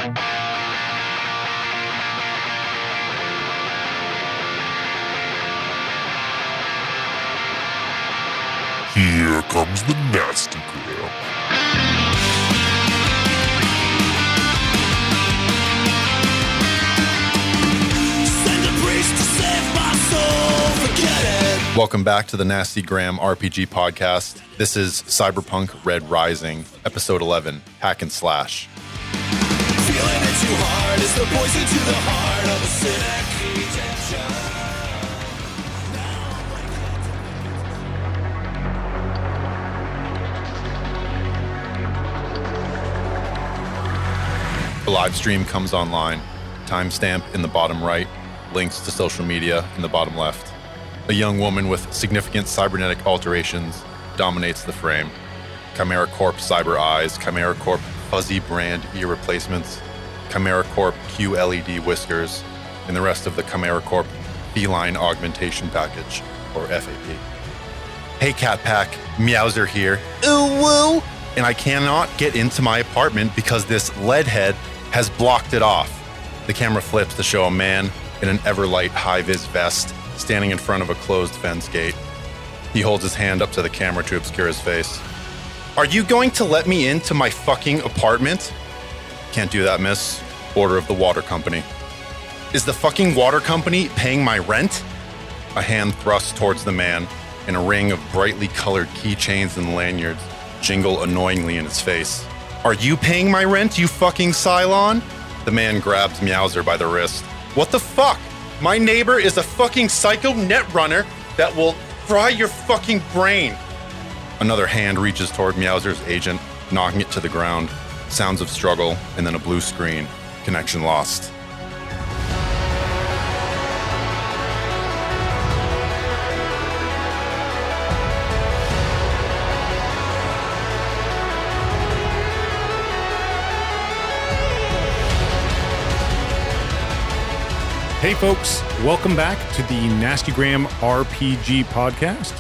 Here comes the nasty gram. Send a priest to save my soul, forget it. Welcome back to the Nasty Gram RPG podcast. This is Cyberpunk Red Rising, episode 11, Hack and Slash. Feeling it too hard is the poison to the heart of a cynic. The live stream comes online. Timestamp in the bottom right. Links to social media in the bottom left. A young woman with significant cybernetic alterations dominates the frame. Chimera Corp cyber eyes, Chimera Corp fuzzy brand ear replacements, Chimera Corp QLED whiskers, and the rest of the Chimera Corp feline augmentation package, or FAP. Hey Cat Pack, Meowser here. Ooh woo! And I cannot get into my apartment because this leadhead has blocked it off. The camera flips to show a man in an Everlight high-vis vest standing in front of a closed fence gate. He holds his hand up to the camera to obscure his face. Are you going to let me into my fucking apartment? Can't do that, miss. Order of the water company. Is the fucking water company paying my rent? A hand thrusts towards the man, and a ring of brightly colored keychains and lanyards jingle annoyingly in his face. Are you paying my rent, you fucking Cylon? The man grabs Meowser by the wrist. What the fuck? My neighbor is a fucking psycho netrunner that will fry your fucking brain. Another hand reaches toward Meowser's agent, knocking it to the ground. Sounds of struggle, and then a blue screen. Connection lost. Hey folks, welcome back to the Nastygram RPG podcast.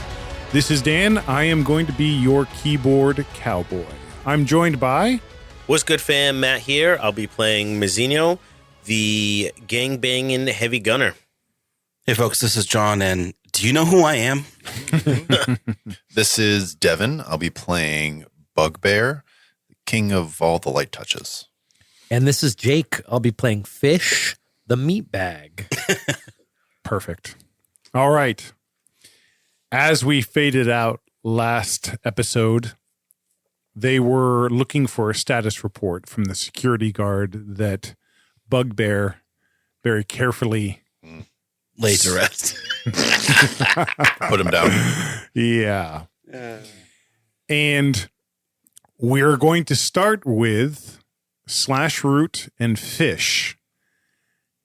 This is Dan. I am going to be your keyboard cowboy. I'm joined by... What's good, fam? Matt here. I'll be playing Mazzino, the gang-banging heavy gunner. Hey folks, this is John, and do you know who I am? This is Devin. I'll be playing Bugbear, king of all the light touches. And this is Jake. I'll be playing Fish, the meat bag. Perfect. All right. As we faded out last episode, they were looking for a status report from the security guard that Bugbear very carefully laid to rest. Put him down. Yeah. And we're going to start with Slash Root and Fish.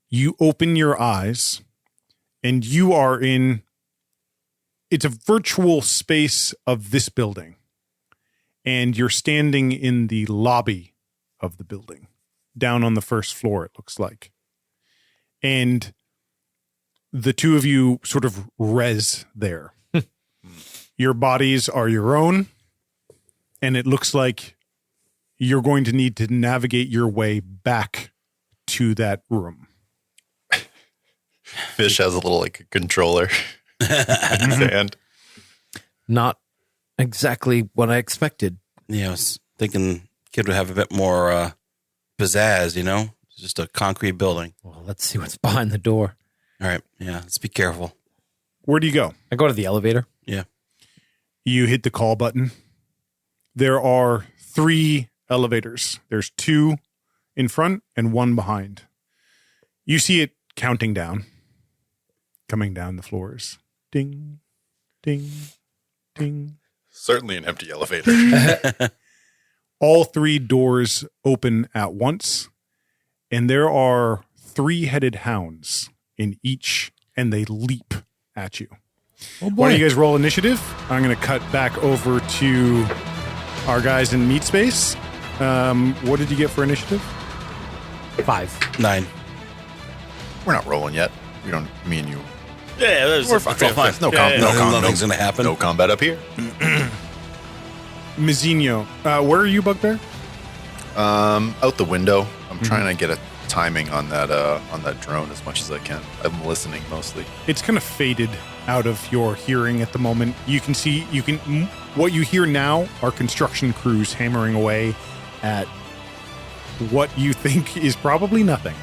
You open your eyes and you are in, it's a virtual space of this building. And you're standing in the lobby of the building, down on the first floor, it looks like. And the two of you sort of res there. Your bodies are your own, and it looks like you're going to need to navigate your way back to that room. Fish has a little controller in his hand. Not exactly what I expected. Yeah, I was thinking kid would have a bit more pizzazz, you know? It's just a concrete building. Well, let's see what's behind the door. All right, yeah, let's be careful. Where do you go? I go to the elevator. Yeah. You hit the call button. There are 3 elevators. There's 2 in front and 1 behind. You see it counting down, coming down the floors. Ding, ding, ding. Certainly an empty elevator. All 3 doors open at once, and there are 3-headed hounds in each, and they leap at you. Oh boy. Why don't you guys roll initiative? I'm going to cut back over to our guys in Meat Space. What did you get for initiative? 5. 9. We're not rolling yet. We don't, me and you. Yeah, We're fine. It's all fine. Nothing's going to happen. No combat up here. Mizzino, where are you, Bugbear? Out the window, I'm trying to get a timing on that drone as much as I can. I'm listening mostly. It's kind of faded out of your hearing at the moment. What you hear now are construction crews hammering away at what you think is probably nothing.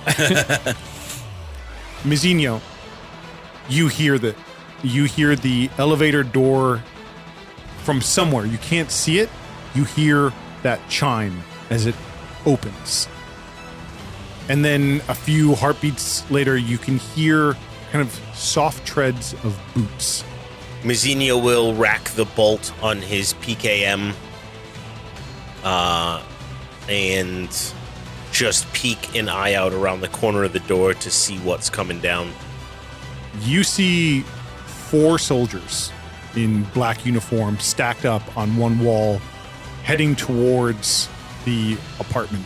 Mizinho, you hear the elevator door from somewhere. You can't see it. You hear that chime as it opens. And then a few heartbeats later, you can hear kind of soft treads of boots. Mizinho will rack the bolt on his PKM and just peek an eye out around the corner of the door to see what's coming down. You see 4 soldiers in black uniform stacked up on one wall, heading towards the apartment.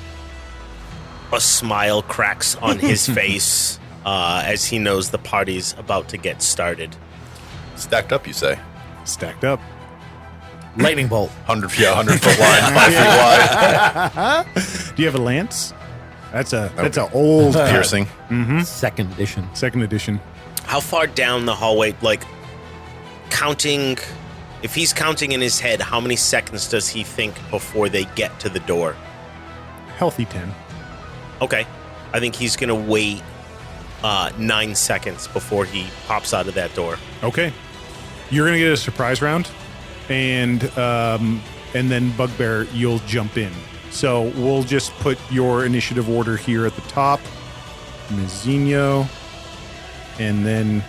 A smile cracks on his face as he knows the party's about to get started. Stacked up, you say? Stacked up. Lightning bolt. 100 foot line, 5 feet wide. Do you have a lance? That's a old Piercing. Second edition. Second edition. How far down the hallway, like, counting... If he's counting in his head, how many seconds does he think before they get to the door? Healthy 10. Okay. I think he's going to wait 9 seconds before he pops out of that door. Okay. You're gonna get a surprise round, and then Bugbear, you'll jump in. So we'll just put your initiative order here at the top. Mizinho, and then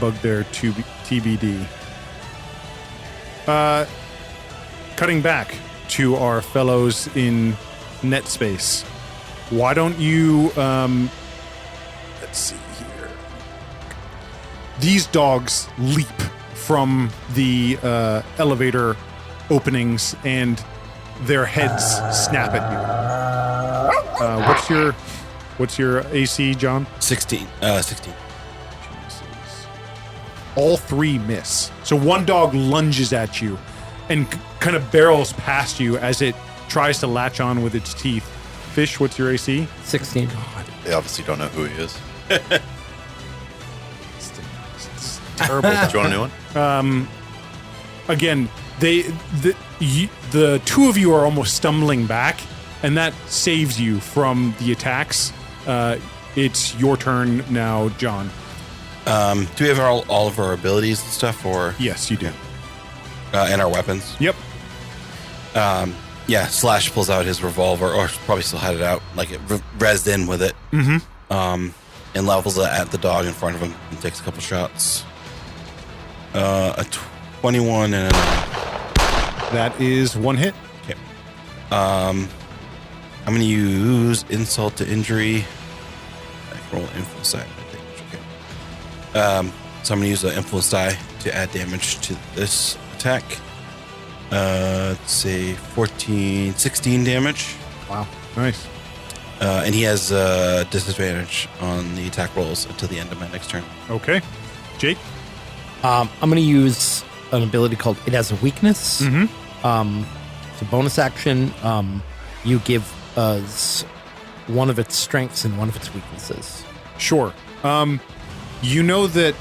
Bugbear TBD. Cutting back to our fellows in NetSpace. Why don't you, let's see here. These dogs leap from the elevator openings and their heads snap at you. What's your AC, John? 16. All 3 miss. So one dog lunges at you and kind of barrels past you as it tries to latch on with its teeth. Fish, what's your AC? 16. They obviously don't know who he is. It's terrible. Do you want a new one? Again, the 2 of you are almost stumbling back, and that saves you from the attacks. It's your turn now, John. Do we have all of our abilities and stuff, or Yes, you do. and our weapons? Yep. Yeah, Slash pulls out his revolver, or probably still had it out, like it rezzed in with it. And levels it at the dog in front of him and takes a couple shots. A 21 and a 9. That is 1 hit. Okay. I'm going to use insult to injury. I can roll influence die, I think. Okay. So I'm going to use the influence die to add damage to this attack. Let's say 16 damage. Wow. Nice. And he has disadvantage on the attack rolls until the end of my next turn. Okay. Jake? I'm going to use an ability called It Has a Weakness. It's a bonus action. You give us one of its strengths and one of its weaknesses. Sure. You know that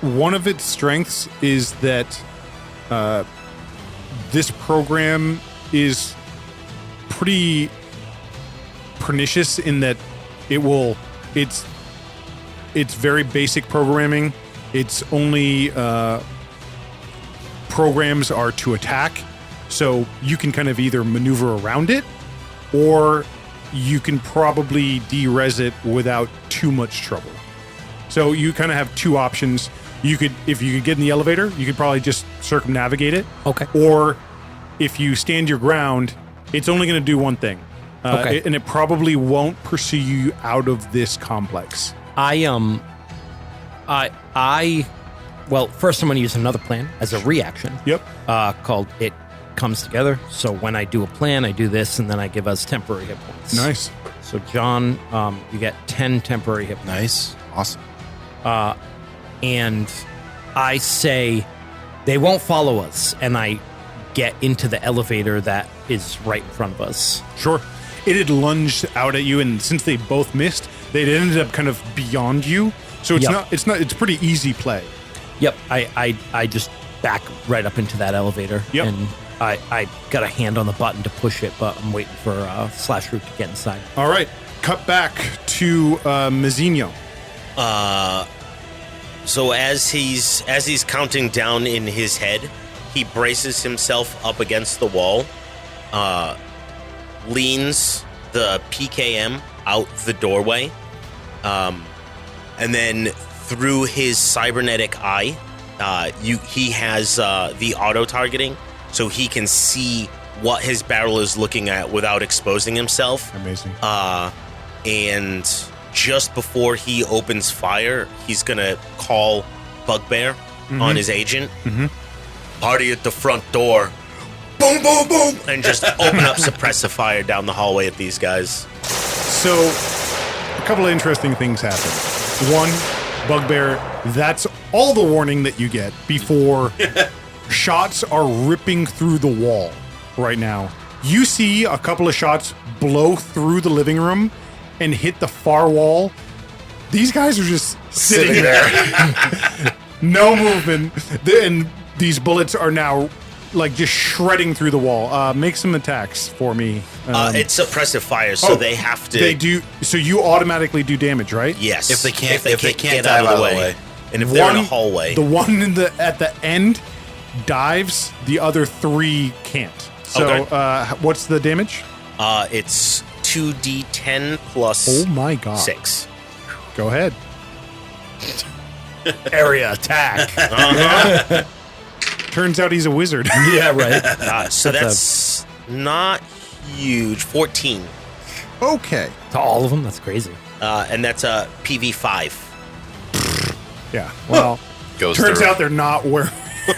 one of its strengths is that this program is pretty pernicious in that it's very basic programming. It's only programs are to attack, so you can kind of either maneuver around it, or you can probably de-res it without too much trouble. So you kind of have 2 options. You could, if you could get in the elevator, you could probably just circumnavigate it. Okay. Or if you stand your ground, it's only going to do one thing. Okay. And it probably won't pursue you out of this complex. Well, first I'm going to use another plan as a reaction. Yep. Called It Comes Together. So when I do a plan, I do this, and then I give us temporary hit points. Nice. So John, you get 10 temporary hit points. Nice. Awesome. And I say they won't follow us, and I get into the elevator that is right in front of us. Sure. it had lunged out at you, and since they both missed, they ended up kind of beyond you. So it's pretty easy play. Yep. I just back right up into that elevator. Yep. And I got a hand on the button to push it, but I'm waiting for Slash Root to get inside. All right. Cut back to Mazzino. So as he's counting down in his head, he braces himself up against the wall, leans the PKM out the doorway, and then through his cybernetic eye, he has the auto targeting, so he can see what his barrel is looking at without exposing himself. Amazing. And just before he opens fire, he's gonna call Bugbear on his agent. Party at the front door. Boom, boom, boom, and just open up suppressive fire down the hallway at these guys. So, a couple of interesting things happen. One, Bugbear, that's all the warning that you get before shots are ripping through the wall right now. You see a couple of shots blow through the living room and hit the far wall. These guys are just sitting there. No movement. And these bullets are now like just shredding through the wall. Make some attacks for me. It's suppressive fire, so they have to. They do. So you automatically do damage, right? Yes. If they can't get out of the way. And if they're in a hallway. The one at the end dives, the other three can't. So what's the damage? It's 2d10 plus Oh my god. 6. Go ahead. Area attack. Turns out he's a wizard. Yeah, right. So that's not huge. 14. Okay. To all of them? That's crazy. And that's a PV5. Yeah. Well, Goes turns through. out they're not wearing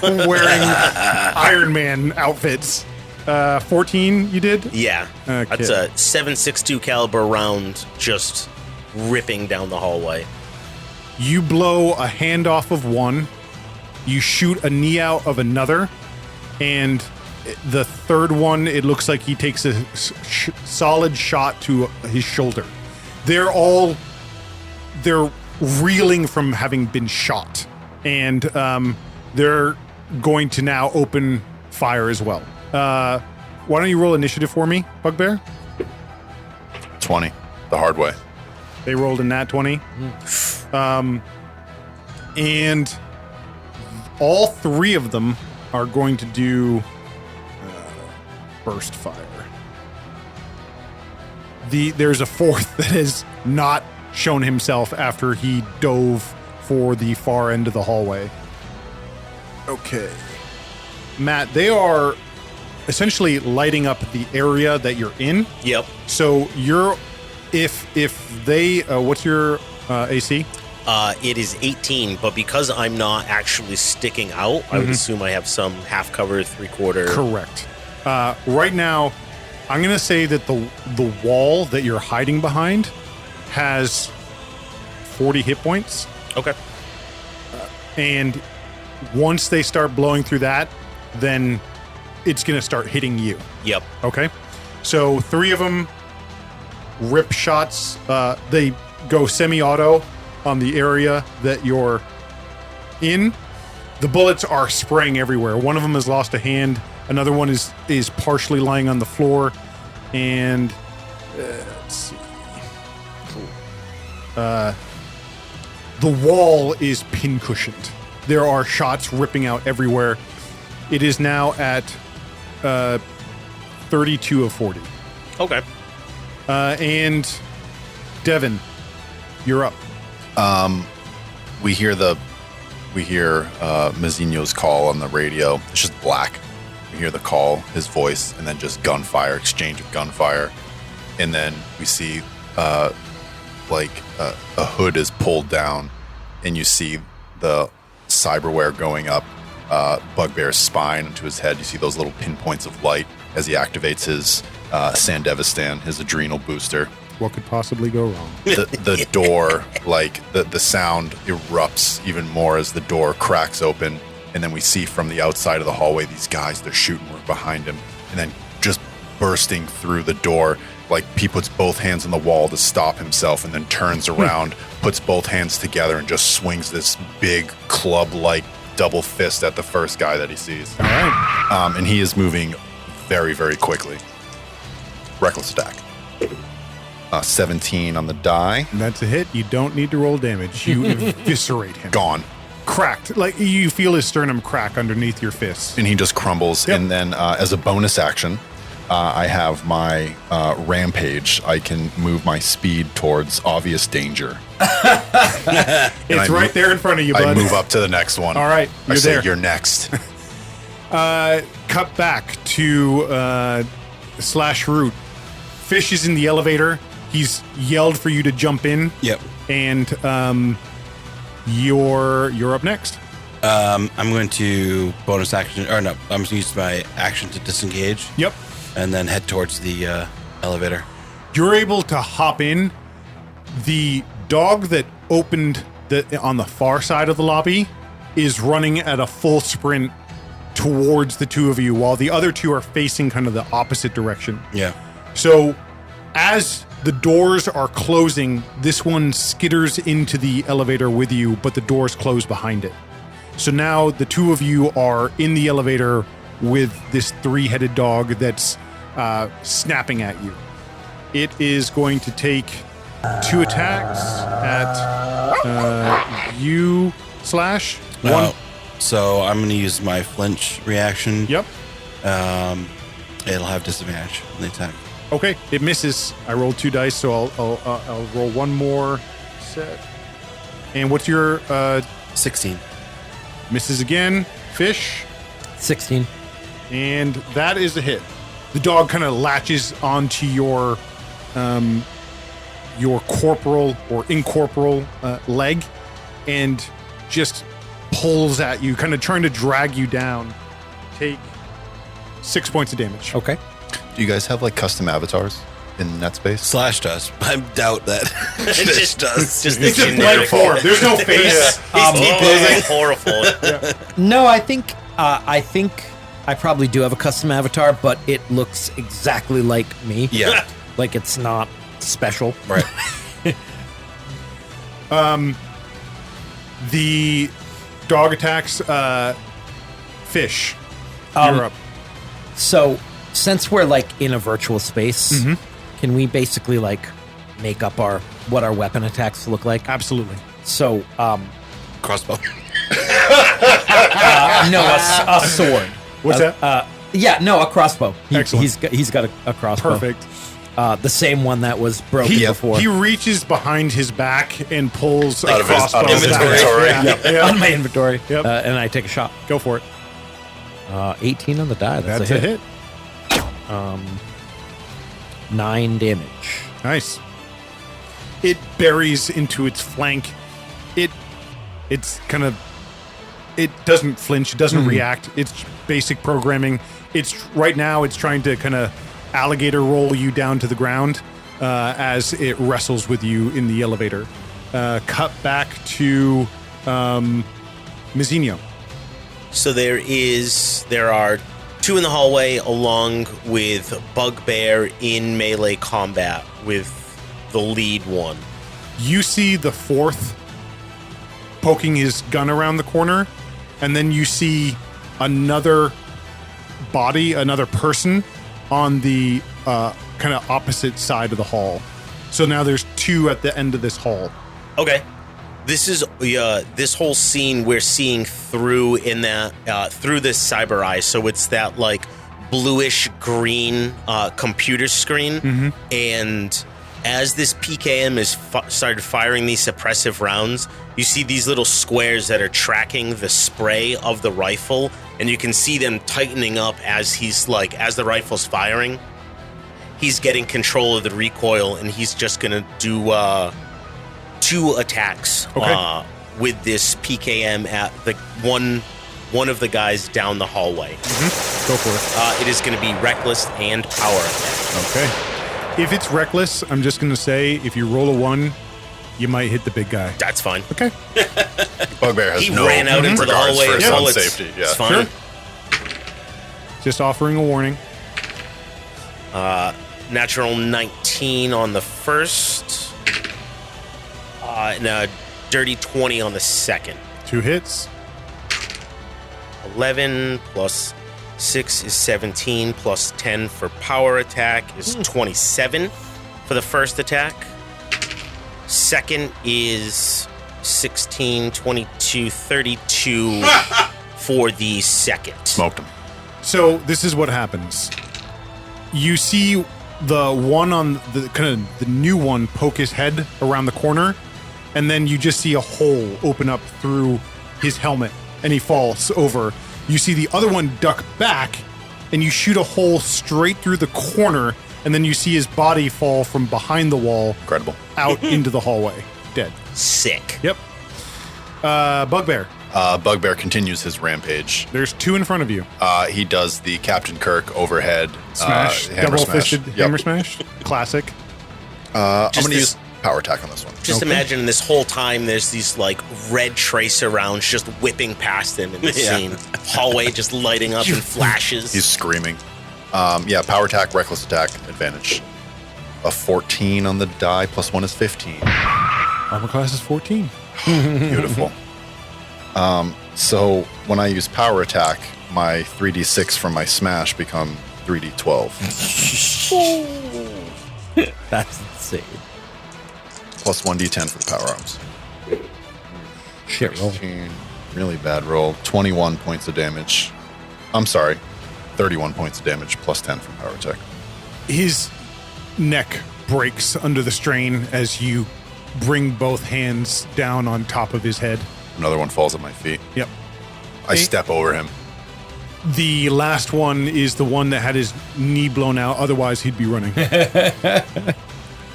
Iron Man outfits. 14 you did? Yeah. Okay. That's a 7.62 caliber round just ripping down the hallway. You blow a hand off of one, you shoot a knee out of another, and the third one, it looks like he takes a solid shot to his shoulder. They're reeling from having been shot, and they're going to now open fire as well. Why don't you roll initiative for me, Bugbear? 20, the hard way. They rolled a nat 20. And all three of them are going to do burst fire. There's a fourth that has not shown himself after he dove for the far end of the hallway. Okay. Matt, they are essentially lighting up the area that you're in. Yep. So you're if they what's your AC? It is 18, but because I'm not actually sticking out, I would assume I have some half cover, 3/4. Correct. Right now, I'm gonna say that the wall that you're hiding behind has 40 hit points, Okay. and once they start blowing through that, then it's gonna start hitting you. Yep. Okay, so three of them rip shots. They go semi-auto on the area that you're in. The bullets are spraying everywhere. One of them has lost a hand. Another one is partially lying on the floor. And let's see. The wall is pincushioned. There are shots ripping out everywhere. It is now at 32 of 40. Okay. And Devin, you're up. We hear Mazzino's call on the radio. It's just black. We hear the call, his voice, and then just gunfire, exchange of gunfire. And then we see a hood is pulled down, and you see the cyberware going up Bugbear's spine into his head. You see those little pinpoints of light as he activates his Sandevistan, his adrenal booster. What could possibly go wrong? The door, like the sound erupts even more as the door cracks open, and then we see from the outside of the hallway these guys, they're shooting, we're behind him, and then just bursting through the door Like he puts both hands on the wall to stop himself and then turns around, puts both hands together and just swings this big club-like double fist at the first guy that he sees. All right. And he is moving very, very quickly. Reckless attack. 17 on the die. That's a hit. You don't need to roll damage. You eviscerate him. Gone. Cracked. Like you feel his sternum crack underneath your fist. And he just crumbles. Yep. And then as a bonus action, I have my rampage. I can move my speed towards obvious danger. It's right there in front of you, bud. I move up to the next one. All right, I you're say, there. you're next. Cut back to Slash Root. Fish is in the elevator. He's yelled for you to jump in. Yep. And you're up next. I'm going to bonus action, or no, I'm going to use my action to disengage. Yep. And then head towards the elevator. You're able to hop in. The dog that opened on the far side of the lobby is running at a full sprint towards the two of you, while the other two are facing kind of the opposite direction. Yeah. So as the doors are closing, this one skitters into the elevator with you, but the doors close behind it. So now the two of you are in the elevator with this three-headed dog that's snapping at you. It is going to take 2 attacks at you, Slash. One. So I'm going to use my flinch reaction. Yep. It'll have disadvantage on the attack. Okay, it misses. I rolled 2 dice, so I'll roll one more set. And what's your 16. misses again? Fish. 16. And that is a hit. The dog kind of latches onto your corporal or incorporeal leg and just pulls at you, kind of trying to drag you down. Take 6 points of damage. Okay. Do you guys have like custom avatars in NetSpace? Slash does. I doubt that. just does. Just It's a blank form. There's no face. horrible. No, I think I probably do have a custom avatar, but it looks exactly like me. Yeah. Like it's not special. Right. The dog attacks Fish. You're up. So since we're like in a virtual space, can we basically like make up what our weapon attacks look like? Absolutely. So Crossbow. no, a sword. What's that? Yeah, no, a crossbow. Excellent. He's got a crossbow. Perfect. The same one that was broken before. He reaches behind his back and pulls a Out of his crossbow. inventory. Yeah. on my inventory. Yep. And I take a shot. Go for it. 18 on the die. That's a hit. 9 damage. Nice. It buries into its flank. It's kind of. It doesn't flinch. It doesn't react. It's basic programming. Right now. It's trying to kind of alligator roll you down to the ground as it wrestles with you in the elevator. Cut back to Mizzino. So there are 2 in the hallway, along with Bugbear in melee combat with the lead one. You see the fourth poking his gun around the corner, and then you see another body, another person on the kind of opposite side of the hall. So now there's 2 at the end of this hall. Okay. This is this whole scene we're seeing through in that through this cyber eye. So it's that like bluish green computer screen, and as this PKM is started firing these suppressive rounds, you see these little squares that are tracking the spray of the rifle, and you can see them tightening up as as the rifle's firing. He's getting control of the recoil, and he's just gonna do 2 attacks with this PKM at the one of the guys down the hallway. Go for it. It is going to be reckless and power attack. Okay. If it's reckless, I'm just going to say if you roll a 1, you might hit the big guy. That's fine. Okay. Bugbear has He no ran out into the regards hallway for and his own bullets. safety. Yeah. It's fine. Just offering a warning. natural 19 on the first, and a dirty 20 on the second. 2 hits. 11 plus 6 is 17, plus 10 for power attack is 27 for the first attack. Second is 16, 22, 32 for the second. Smoked him. So this is what happens. You see the one on the kind of the new one poke his head around the corner, and then you just see a hole open up through his helmet, and he falls over. You see the other one duck back, and you shoot a hole straight through the corner, and then you see his body fall from behind the wall Incredible. out into the hallway, dead. Sick. Yep. Bugbear. Bugbear continues his rampage. There's 2 in front of you. He does the Captain Kirk overhead Smash, hammer double-fisted smash. hammer smash. Classic. I'm Just going to this- use power attack on this one. Just imagine this whole time there's these like red tracer rounds just whipping past him in the scene. Hallway just lighting up in flashes. He's screaming. Power attack, reckless attack, advantage. A 14 on the die, plus 1 is 15. Armor class is 14. Beautiful. So when I use power attack, my 3d6 from my smash become 3d12. That's insane. Plus 1d10 for the power arms. Shit roll. 16, really bad roll. 21 points of damage. I'm sorry. 31 points of damage, plus 10 from power attack. His neck breaks under the strain as you bring both hands down on top of his head. Another one falls at my feet. Yep. I step over him. The last one is the one that had his knee blown out. Otherwise, he'd be running.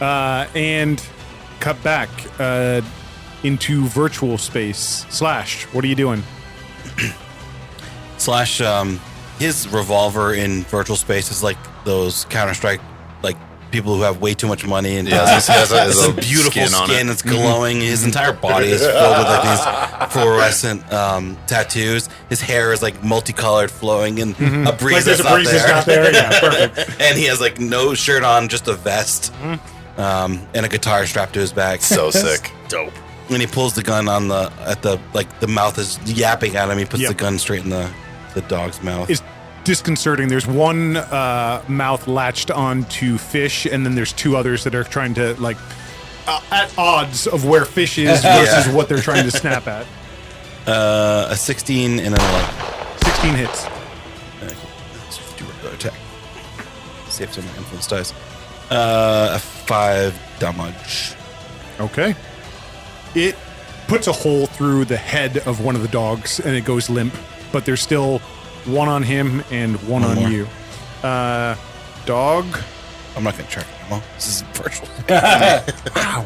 And cut back into virtual space. Slash, what are you doing? Slash, his revolver in virtual space is like those Counter-Strike, like people who have way too much money and Has a it's a beautiful skin on it. skin that's glowing. His entire body is filled with like these fluorescent tattoos. His hair is like multicolored, flowing, and a breeze Like there's is a breeze that's not there. Yeah, perfect. and he has like no shirt on, just a vest, and a guitar strapped to his back. So sick. Dope. When he pulls the gun on the mouth is yapping at him, he puts Yep. the gun straight in the dog's mouth. It's disconcerting. There's one mouth latched onto Fish, and then there's 2 others that are trying to, like, at odds of where Fish is versus what they're trying to snap at. A 16 and an 11. 16 hits. Let's just do regular attack. See if some influence dice. A 5 damage. Okay. It puts a hole through the head of one of the dogs, and it goes limp, but there's still one on him and one on more. you. Dog. I'm not going to track ammo. This is virtual. Wow.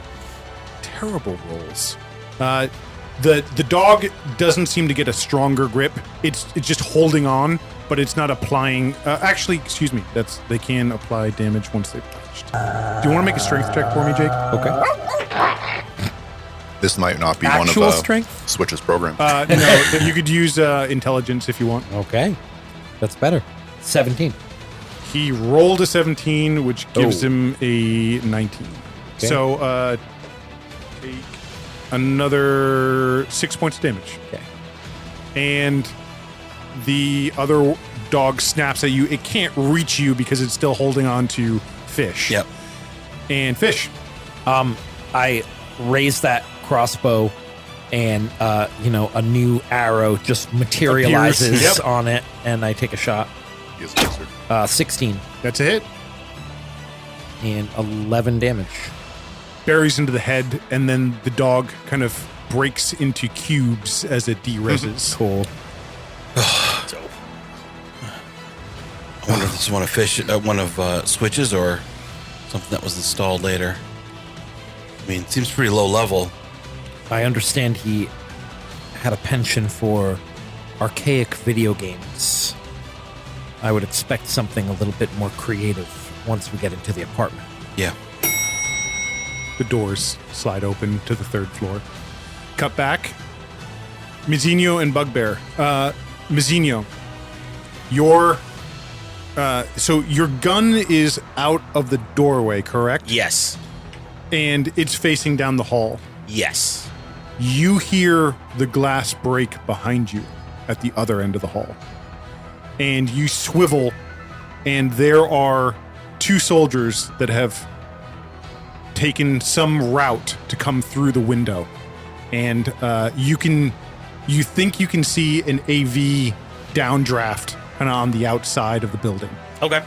Terrible rolls. The dog doesn't seem to get a stronger grip. It's just holding on, but it's not applying. Actually, excuse me. They can apply damage once they've touched. Do you want to make a strength check for me, Jake? Okay. This might not be Actual one of strength? Switch's program. No, you could use intelligence if you want. Okay. That's better. 17. He rolled a 17, which gives Oh. him a 19. Okay. So take another 6 points of damage. Okay. And the other dog snaps at you. It can't reach you because it's still holding on to Fish. Yep. And Fish. I raise that crossbow, and a new arrow just materializes Appears. Yep. on it, and I take a shot. He is a wizard. 16 That's a hit. and 11 damage. Buries into the head, and then the dog kind of breaks into cubes as it de-reses. Cool. Dope. I wonder if this is one of Switch's or something that was installed later. I mean, it seems pretty low level. I understand he had a penchant for archaic video games. I would expect something a little bit more creative once we get into the apartment. Yeah. The doors slide open to the 3rd floor. Cut back. Mizzino and Bugbear. Mizzino, your So your gun is out of the doorway, correct? Yes. And it's facing down the hall. Yes. You hear the glass break behind you at the other end of the hall. And you swivel, and there are 2 soldiers that have taken some route to come through the window. And you think you can see an AV downdraft kind of on the outside of the building. Okay.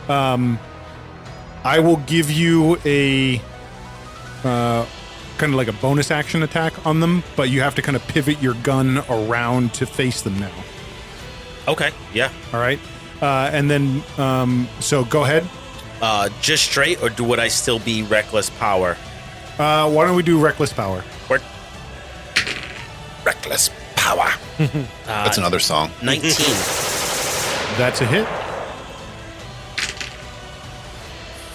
I will give you a kind of like a bonus action attack on them, but you have to kind of pivot your gun around to face them now. Okay. Yeah. All right. And then, so go ahead. Just straight, or would I still be reckless power? Why don't we do reckless power? Or Reckless power. That's another song. 19. That's a hit.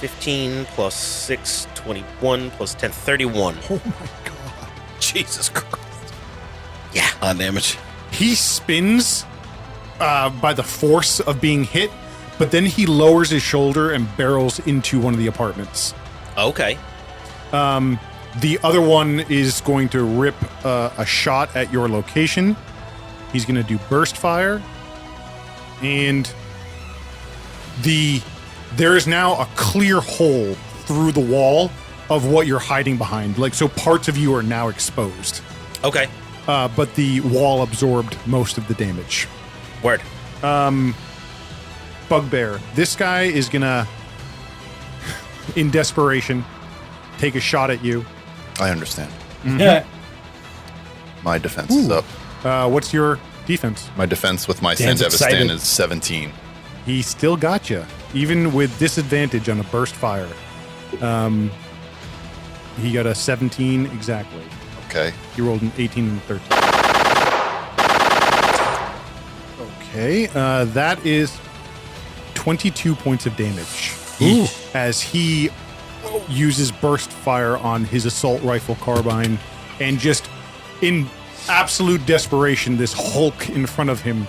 15 plus 6, 21 plus 10, 31. Oh my god. Jesus Christ. Yeah. On damage. He spins by the force of being hit, but then he lowers his shoulder and barrels into one of the apartments. Okay. The other one is going to rip a shot at your location. He's going to do burst fire. And there is now a clear hole through the wall of what you're hiding behind. Like, so parts of you are now exposed. Okay. But the wall absorbed most of the damage. Word. Bugbear. This guy is going to, in desperation, take a shot at you. I understand. Yeah. My defense is up. What's your defense? My defense with my Dan's Sandevistan excited. is 17. He still got you, even with disadvantage on a burst fire. He got a 17 exactly. Okay. He rolled an 18 and 13. Okay, that is 22 points of damage. As he uses burst fire on his assault rifle carbine, and just in absolute desperation, this hulk in front of him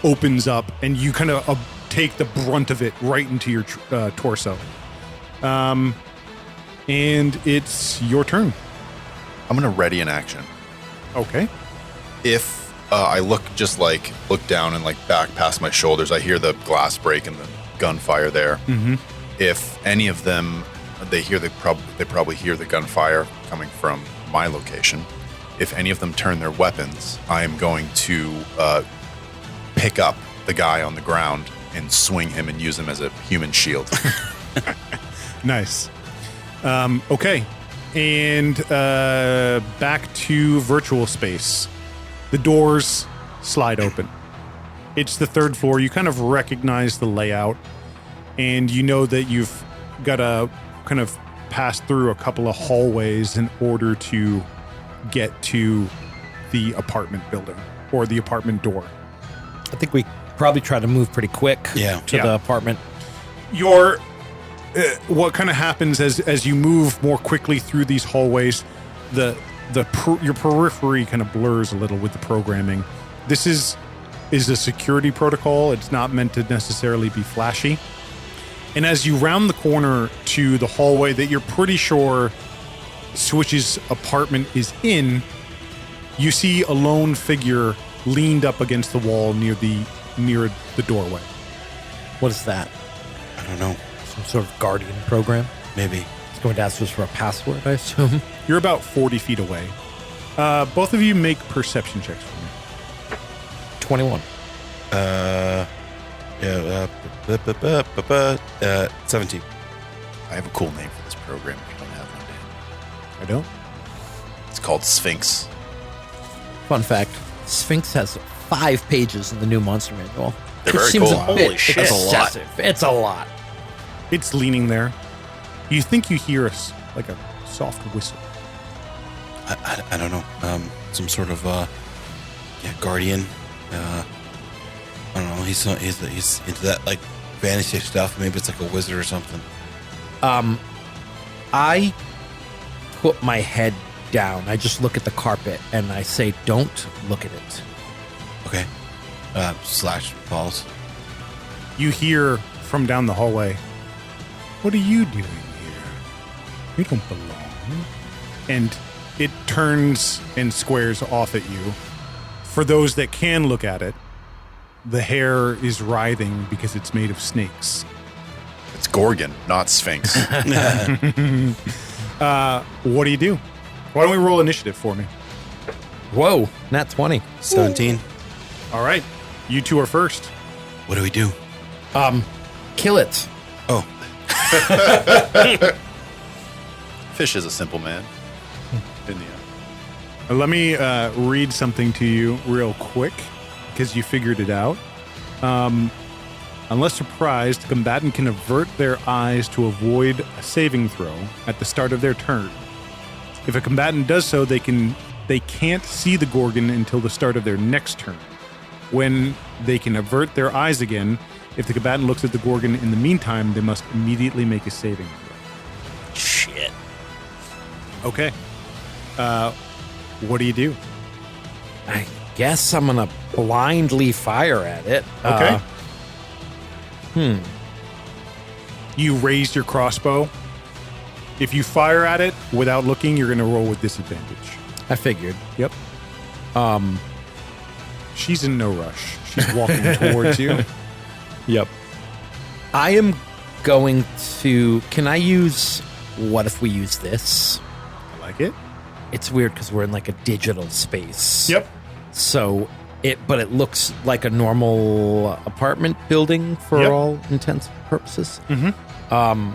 opens up, and you kind of take the brunt of it right into your torso. And it's your turn. I'm going to ready an action. Okay. If I look down and like back past my shoulders, I hear the glass break and the gunfire there. Mm-hmm. If any of them, they probably hear the gunfire coming from my location. If any of them turn their weapons, I am going to pick up the guy on the ground and swing him and use him as a human shield. Nice. Okay. And back to virtual space. The doors slide open. It's the 3rd floor. You kind of recognize the layout, and you know that you've got to kind of pass through a couple of hallways in order to get to the apartment building or the apartment door. I think we probably try to move pretty quick to Yeah. the apartment. Your what kind of happens as you move more quickly through these hallways, your periphery kind of blurs a little with the programming. This is a security protocol. It's not meant to necessarily be flashy. And as you round the corner to the hallway that you're pretty sure Switch's apartment is in, you see a lone figure leaned up against the wall near the doorway. What is that? I don't know. Some sort of guardian program? Maybe. It's going to ask us for a password, I assume. You're about 40 feet away. Both of you make perception checks for me. 21. 17. I have a cool name for this program if you don't have one, Dan. I don't. It's called Sphinx. Fun fact, Sphinx has 5 pages in the new monster manual. They're Which very seems cool. a bit Holy shit. That's a lot. excessive. It's a lot. It's leaning there. You think you hear like a soft whistle. I don't know. Some sort of guardian. I don't know. He's into that like fantasy stuff. Maybe it's like a wizard or something. I put my head down. I just look at the carpet and I say, "Don't look at it." Okay. Slash falls. You hear from down the hallway, "What are you doing here? You don't belong." And it turns and squares off at you. For those that can look at it, the hair is writhing because it's made of snakes. It's Gorgon, not Sphinx. What do you do? Why don't we roll initiative for me? Whoa, nat 20. 17. All right. You two are first. What do we do? Kill it. Oh, Fish is a simple man. In the end. Let me read something to you real quick because you figured it out. Unless surprised, the combatant can avert their eyes to avoid a saving throw at the start of their turn. If a combatant does so, they can't see the Gorgon until the start of their next turn. When they can avert their eyes again, if the combatant looks at the Gorgon in the meantime, they must immediately make a saving throw. Shit. Okay. What do you do? I guess I'm going to blindly fire at it. Okay. You raise your crossbow. If you fire at it without looking, you're going to roll with disadvantage. I figured. Yep. She's in no rush. She's walking towards you. Yep. I am going to... Can I use... What if we use this? I like it. It's weird because we're in like a digital space. Yep. So but it looks like a normal apartment building for Yep. all intents and purposes. Mm-hmm.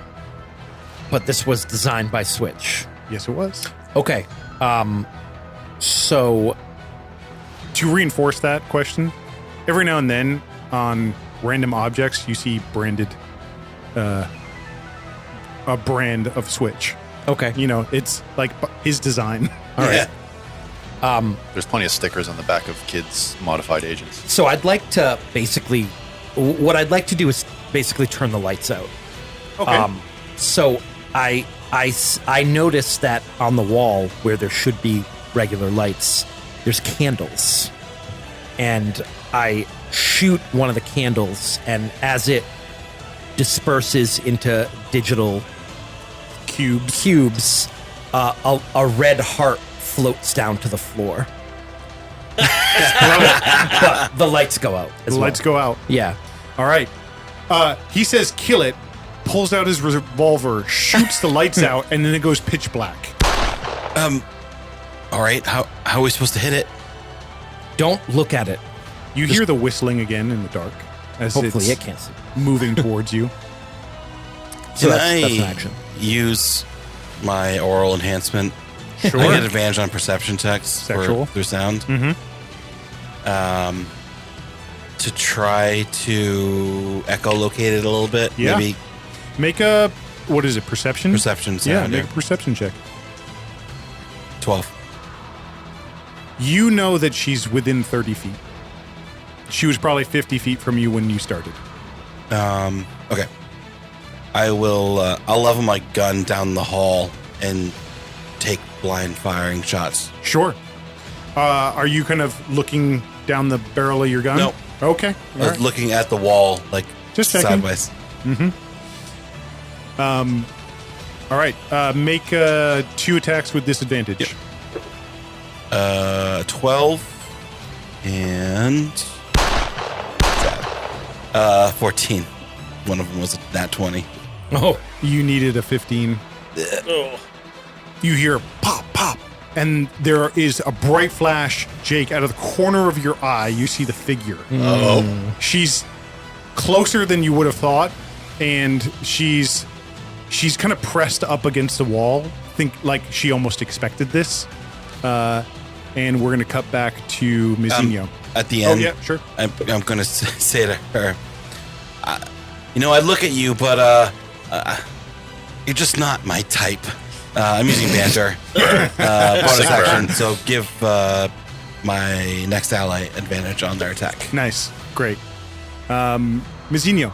But this was designed by Switch. Yes, it was. Okay. So To reinforce that question, every now and then on random objects, you see branded a brand of Switch. okay. You know, it's like his design. All right. There's plenty of stickers on the back of kids' modified agents. So I'd like to basically, what I'd like to do is basically turn the lights out. Okay. So I noticed that on the wall where there should be regular lights, there's candles, and I shoot one of the candles, and as it disperses into digital cubes, a red heart floats down to the floor. But the lights go out. The lights go out. Yeah. All right. He says, "Kill it." Pulls out his revolver, shoots the lights out, and then it goes pitch black. all right. How are we supposed to hit it? Don't look at it. You hear the whistling again in the dark as Hopefully it's it can't see. moving towards you. So Can that's an I action. use my oral enhancement? Sure. I get advantage on perception checks Sexual. through sound. Mhm. To try to echolocate it a little bit. Yeah. Maybe Make a, what is it, perception? perception Yeah, sound. make a perception check. 12. You know that she's within 30 feet. She was probably 50 feet from you when you started. Okay. I will. I'll level my gun down the hall and take blind firing shots. Sure. Are you kind of looking down the barrel of your gun? No. Okay. All right. Looking at the wall, like Just checking. sideways. All right. Make 2 attacks with disadvantage. 12 and 14. One of them was nat 20. Oh, You needed a 15. Oh. You hear pop, pop, and there is a bright flash, Jake, out of the corner of your eye. You see the figure. Oh. She's closer than you would have thought, and she's kind of pressed up against the wall. Think like she almost expected this. And we're going to cut back to Mizinho. At the Oh, end, yeah, sure. I'm going to say to her, I look at you, but you're just not my type. I'm using banter. Bonus action, so give my next ally advantage on their attack. Nice. Great. Mizinho.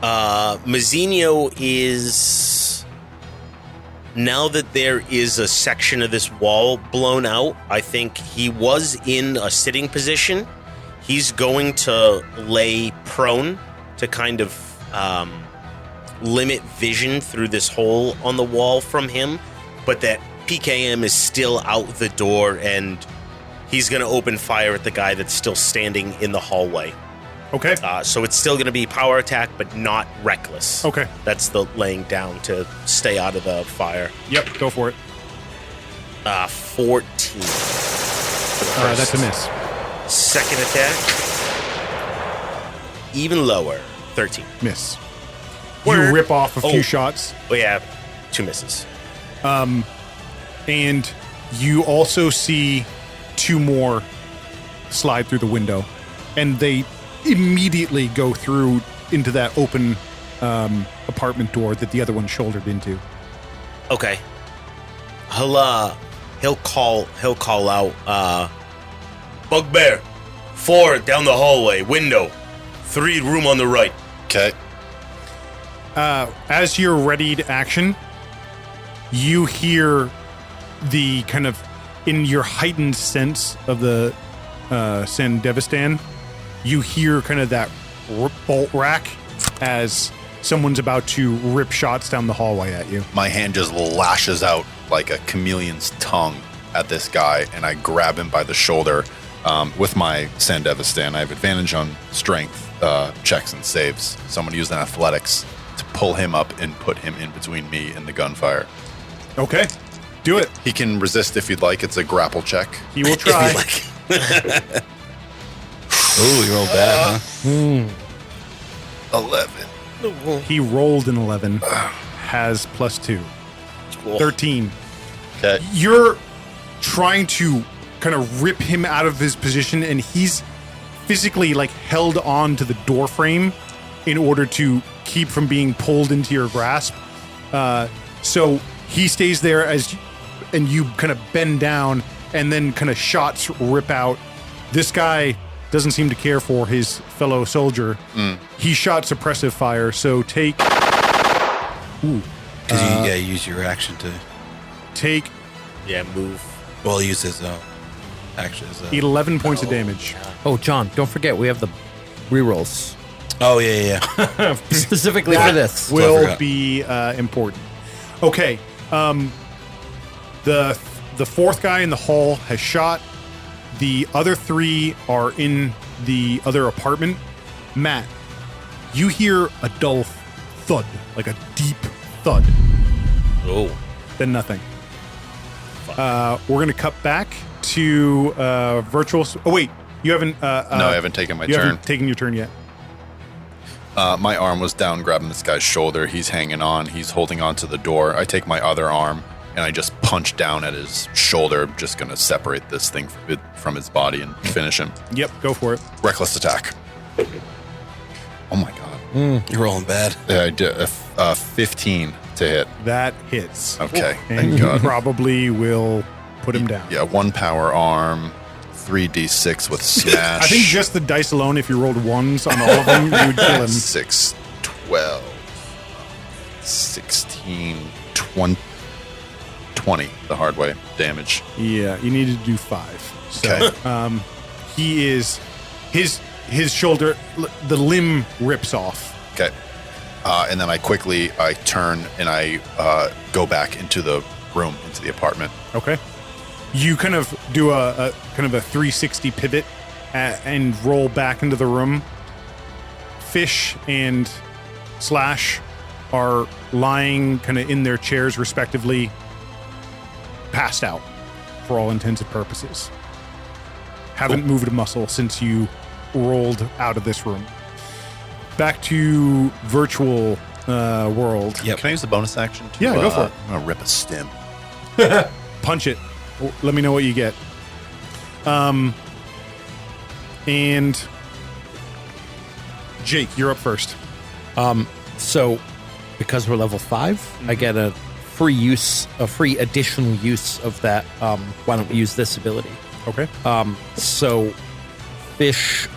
Mazzinho is, now that there is a section of this wall blown out, I think he was in a sitting position. He's going to lay prone to kind of limit vision through this hole on the wall from him, but that PKM is still out the door, and he's going to open fire at the guy that's still standing in the hallway. Okay. So it's still going to be power attack, but not reckless. Okay. That's the laying down to stay out of the fire. Yep, go for it. 14. That's a miss. Second attack, even lower, 13. Miss. Word. You rip off a few Oh. shots, Oh yeah, 2 misses. and you also see 2 more slide through the window, and they immediately go through into that open apartment door that the other one shouldered into. Okay. He'll call out Bugbear, 4 down the hallway, window, 3 room on the right. Okay. As you're ready to action, you hear the kind of, in your heightened sense of the Sandevistan, you hear kind of that bolt rack as someone's about to rip shots down the hallway at you. My hand just lashes out like a chameleon's tongue at this guy, and I grab him by the shoulder with my Sandevistan. I have advantage on strength checks and saves, so I'm going to use an athletics to pull him up and put him in between me and the gunfire. Okay, do it. He can resist if you'd like. It's a grapple check. He will try. Oh, you rolled bad, huh? 11. He rolled an 11, has +2. Cool. 13. Okay. You're trying to kind of rip him out of his position, and he's physically like held on to the door frame in order to keep from being pulled into your grasp. So he stays there and you kind of bend down, and then kind of shots rip out. This guy doesn't seem to care for his fellow soldier. He shot suppressive fire, so take... Ooh. Because you use your action to... Take Yeah, move. Well, use his action as 11 points of damage. Oh, John, don't forget we have the rerolls Oh, yeah. specifically for this. I Will forgot. be important. Okay. The fourth guy in the hall has shot. The other 3 are in the other apartment. Matt, you hear a dull thud, like a deep thud. Oh. Then nothing. We're going to cut back to virtual. Oh, wait. You haven't. No, I haven't taken my you turn. haven't taken your turn yet. My arm was down, grabbing this guy's shoulder. He's hanging on. He's holding on to the door. I take my other arm, and I just punch down at his shoulder. I'm just going to separate this thing from his body and finish him. Yep, go for it. Reckless attack. Oh, my God. You're rolling bad. I did a 15 to hit. That hits. Okay, And thank you God. probably will put him down. Yeah, 1 power arm, 3d6 with smash. I think just the dice alone, if you rolled ones on all of them, you would kill him. 6, 12, 16, 20 the hard way damage. Yeah, you needed to do 5. So, Okay. he is his shoulder, the limb rips off. Okay. And then I turn and I go back into the room, into the apartment. Okay. You kind of do a kind of a 360 pivot and roll back into the room. Fish and Slash are lying kind of in their chairs respectively, passed out for all intents and purposes. Haven't moved a muscle since you rolled out of this room. Back to virtual world. Yep. Can I use the bonus action? Yeah, go for it. I'm going to rip a stem. Punch it. Let me know what you get. And Jake, you're up first. So, because we're level 5, I get a free additional use of that. Why don't we use this ability? Okay. So, Fish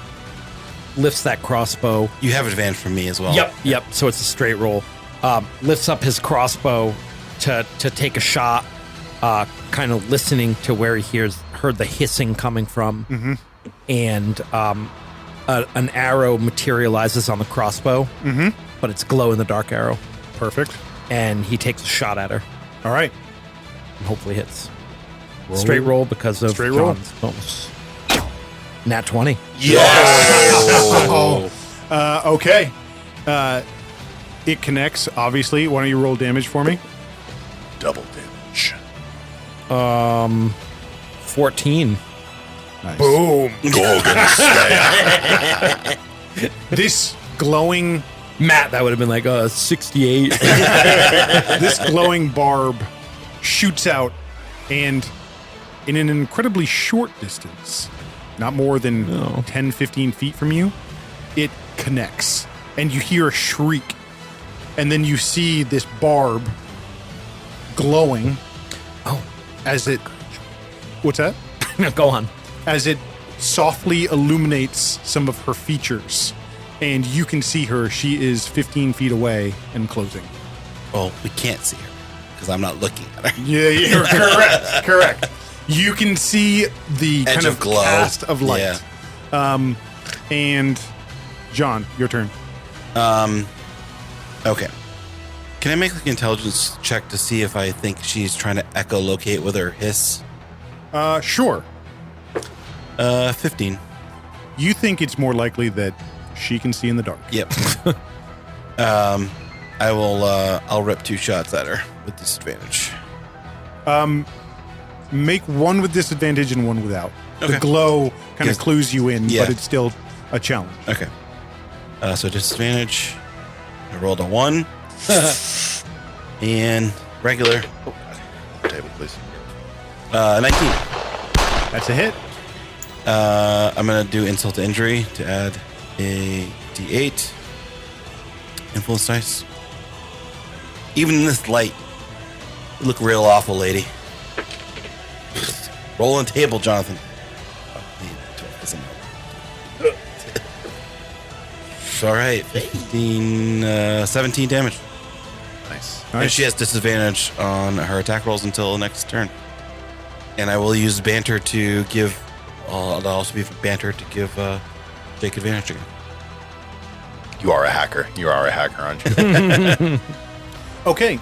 lifts that crossbow. You have advantage from me as well. Yep. So it's a straight roll. Lifts up his crossbow to take a shot, kind of listening to where he heard the hissing coming from, and an arrow materializes on the crossbow. but it's glow in the dark arrow. Perfect. And he takes a shot at her All right. and hopefully hits. Straight roll because of Straight roll. John's bonus. Nat 20. Okay. It connects, obviously. Why don't you roll damage for me? Double damage. 14. Nice. Boom. Golden Slayer. This glowing Matt, that would have been like 68. this glowing barb shoots out, and in an incredibly short distance, not more than 10, 15 feet from you, it connects. And you hear a shriek. And then you see this barb glowing. As it... What's that? No, go on. As it softly illuminates some of her features. And you can see her. She is 15 feet away and closing. Well, we can't see her because I'm not looking at her. Yeah, you're correct. You can see the Edge kind of of glow. cast of light. Yeah. And John, your turn. Okay. Can I make like an intelligence check to see if I think she's trying to echolocate with her hiss? Sure. 15. You think it's more likely that she can see in the dark. Yep. I will. I'll rip 2 shots at her with disadvantage. Make one with disadvantage and one without. The Okay. glow kind of Yes. clues you in, Yeah. but it's still a challenge. Okay. So disadvantage. I rolled a 1. And regular. Oh, table, please. 19. That's a hit. I'm gonna do insult to injury to add a D8. Influence dice. Even in this light, you look real awful, lady. Rolling table, Jonathan. All right, 15, 17 damage. Nice. And she has disadvantage on her attack rolls until next turn. And I will use banter to give. That'll also be for banter to give Jake advantage again. You are a hacker. You are a hacker, aren't you? Okay.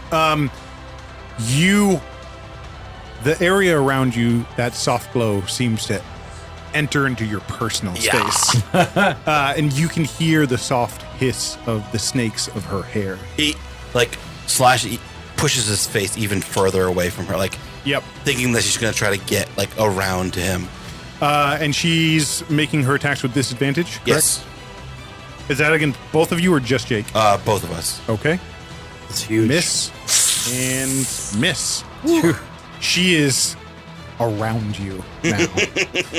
The area around you, that soft glow seems to enter into your personal space. And you can hear the soft hiss of the snakes of her hair. He pushes his face even further away from her, like Yep. thinking that she's gonna try to get like around to him. And she's making her attacks with disadvantage, correct? Yes, Is that against both of you or just Jake? both of us. Okay. It's huge. Miss and miss. She is around you now.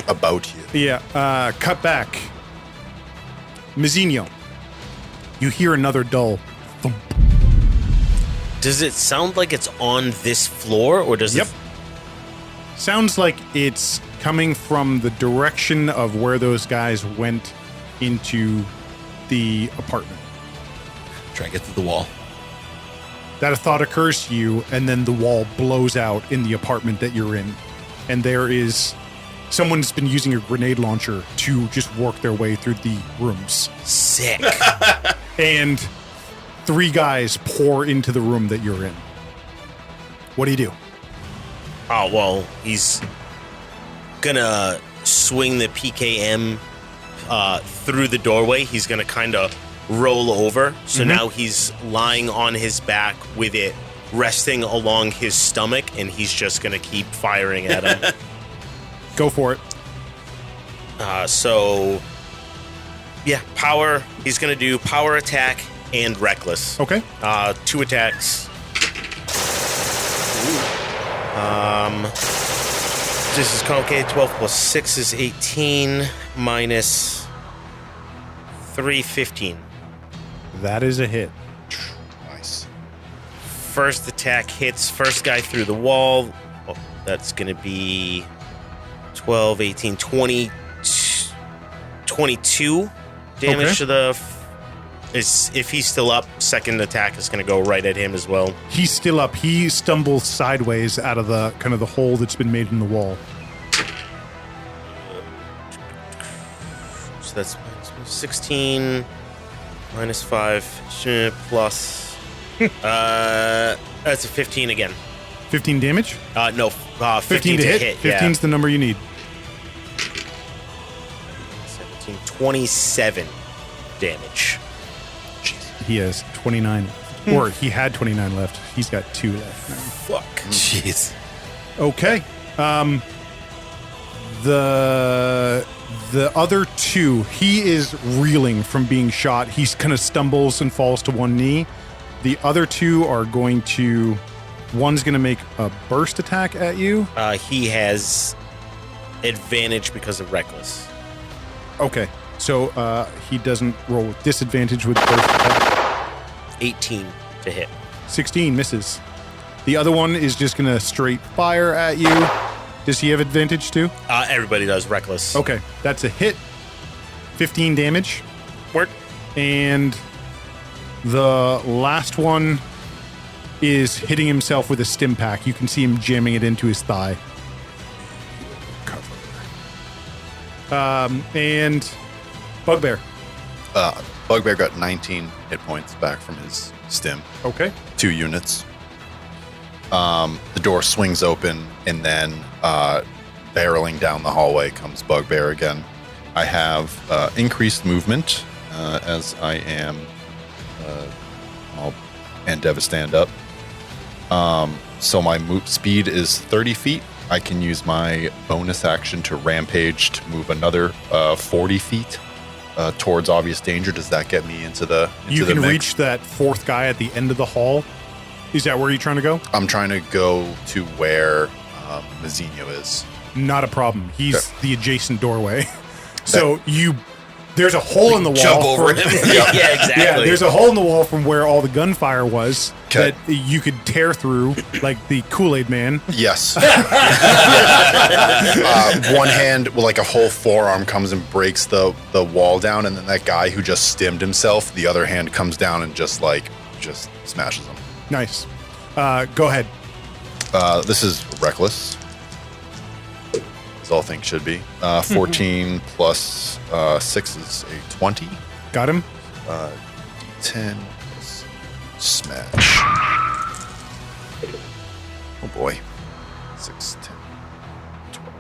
About you. Yeah. Cut back. Mizzino, you hear another dull thump. Does it sound like it's on this floor, or does Yep. it? Sounds like it's coming from the direction of where those guys went into the apartment. Try to get through the wall. That a thought occurs to you, and then the wall blows out in the apartment that you're in. And there is someone's been using a grenade launcher to just work their way through the rooms. Sick. And 3 guys pour into the room that you're in. What do you do? Oh, well, he's gonna swing the PKM through the doorway. He's gonna kind of roll over. So now he's lying on his back with it resting along his stomach, and he's just gonna keep firing at him. Go for it. So, yeah, power. He's gonna do power attack and reckless. Okay. 2 attacks. This is complicated. 12 plus 6 is 18 minus 3, 15. That is a hit. Nice. First attack hits first guy through the wall. Oh, that's going to be 12, 18, 20, 22 damage Okay. to the... If he's still up, second attack is going to go right at him as well. He's still up. He stumbles sideways out of the kind of the hole that's been made in the wall. So that's 16 Minus 5 plus. That's a 15 again. 15 damage? No, 15 to hit. 15's the number you need. 17, 27 damage. He has 29 left. Or he had 29 left. He's got 2 left now. Fuck. Jeez. Okay. The other 2, he is reeling from being shot. He kind of stumbles and falls to one knee. The other 2 are going to... One's going to make a burst attack at you. He has advantage because of reckless. Okay. So he doesn't roll with disadvantage with burst attack. 18 to hit. 16 misses. The other one is just going to straight fire at you. Does he have advantage too? Everybody does reckless. Okay. That's a hit. 15 damage. Work. And the last one is hitting himself with a stim pack. You can see him jamming it into his thigh. And Bugbear. Bugbear got 19 hit points back from his stim. Okay. 2 units. The door swings open, and then barreling down the hallway comes Bugbear again. I have increased movement as I am. I'll Endeavor stand up. So my move speed is 30 feet. I can use my bonus action to rampage to move another 40 feet towards obvious danger. Does that get me into the You can mix? reach that 4th guy at the end of the hall. Is that where you're trying to go? I'm trying to go to where Mazzinho is. Not a problem. He's the adjacent doorway. So there's a hole in the wall. Jump over him. Yeah, exactly. Yeah, there's a hole in the wall from where all the gunfire was 'Kay. that you could tear through like the Kool-Aid Man. Yes. One hand, well, like a whole forearm comes and breaks the wall down, and then that guy who just stimmed himself, the other hand comes down and just smashes him. Nice. Go ahead. This is reckless, as all things should be. 14 plus 6 is a 20. Got him. 10 plus smash. Oh boy. 6, 10, 12.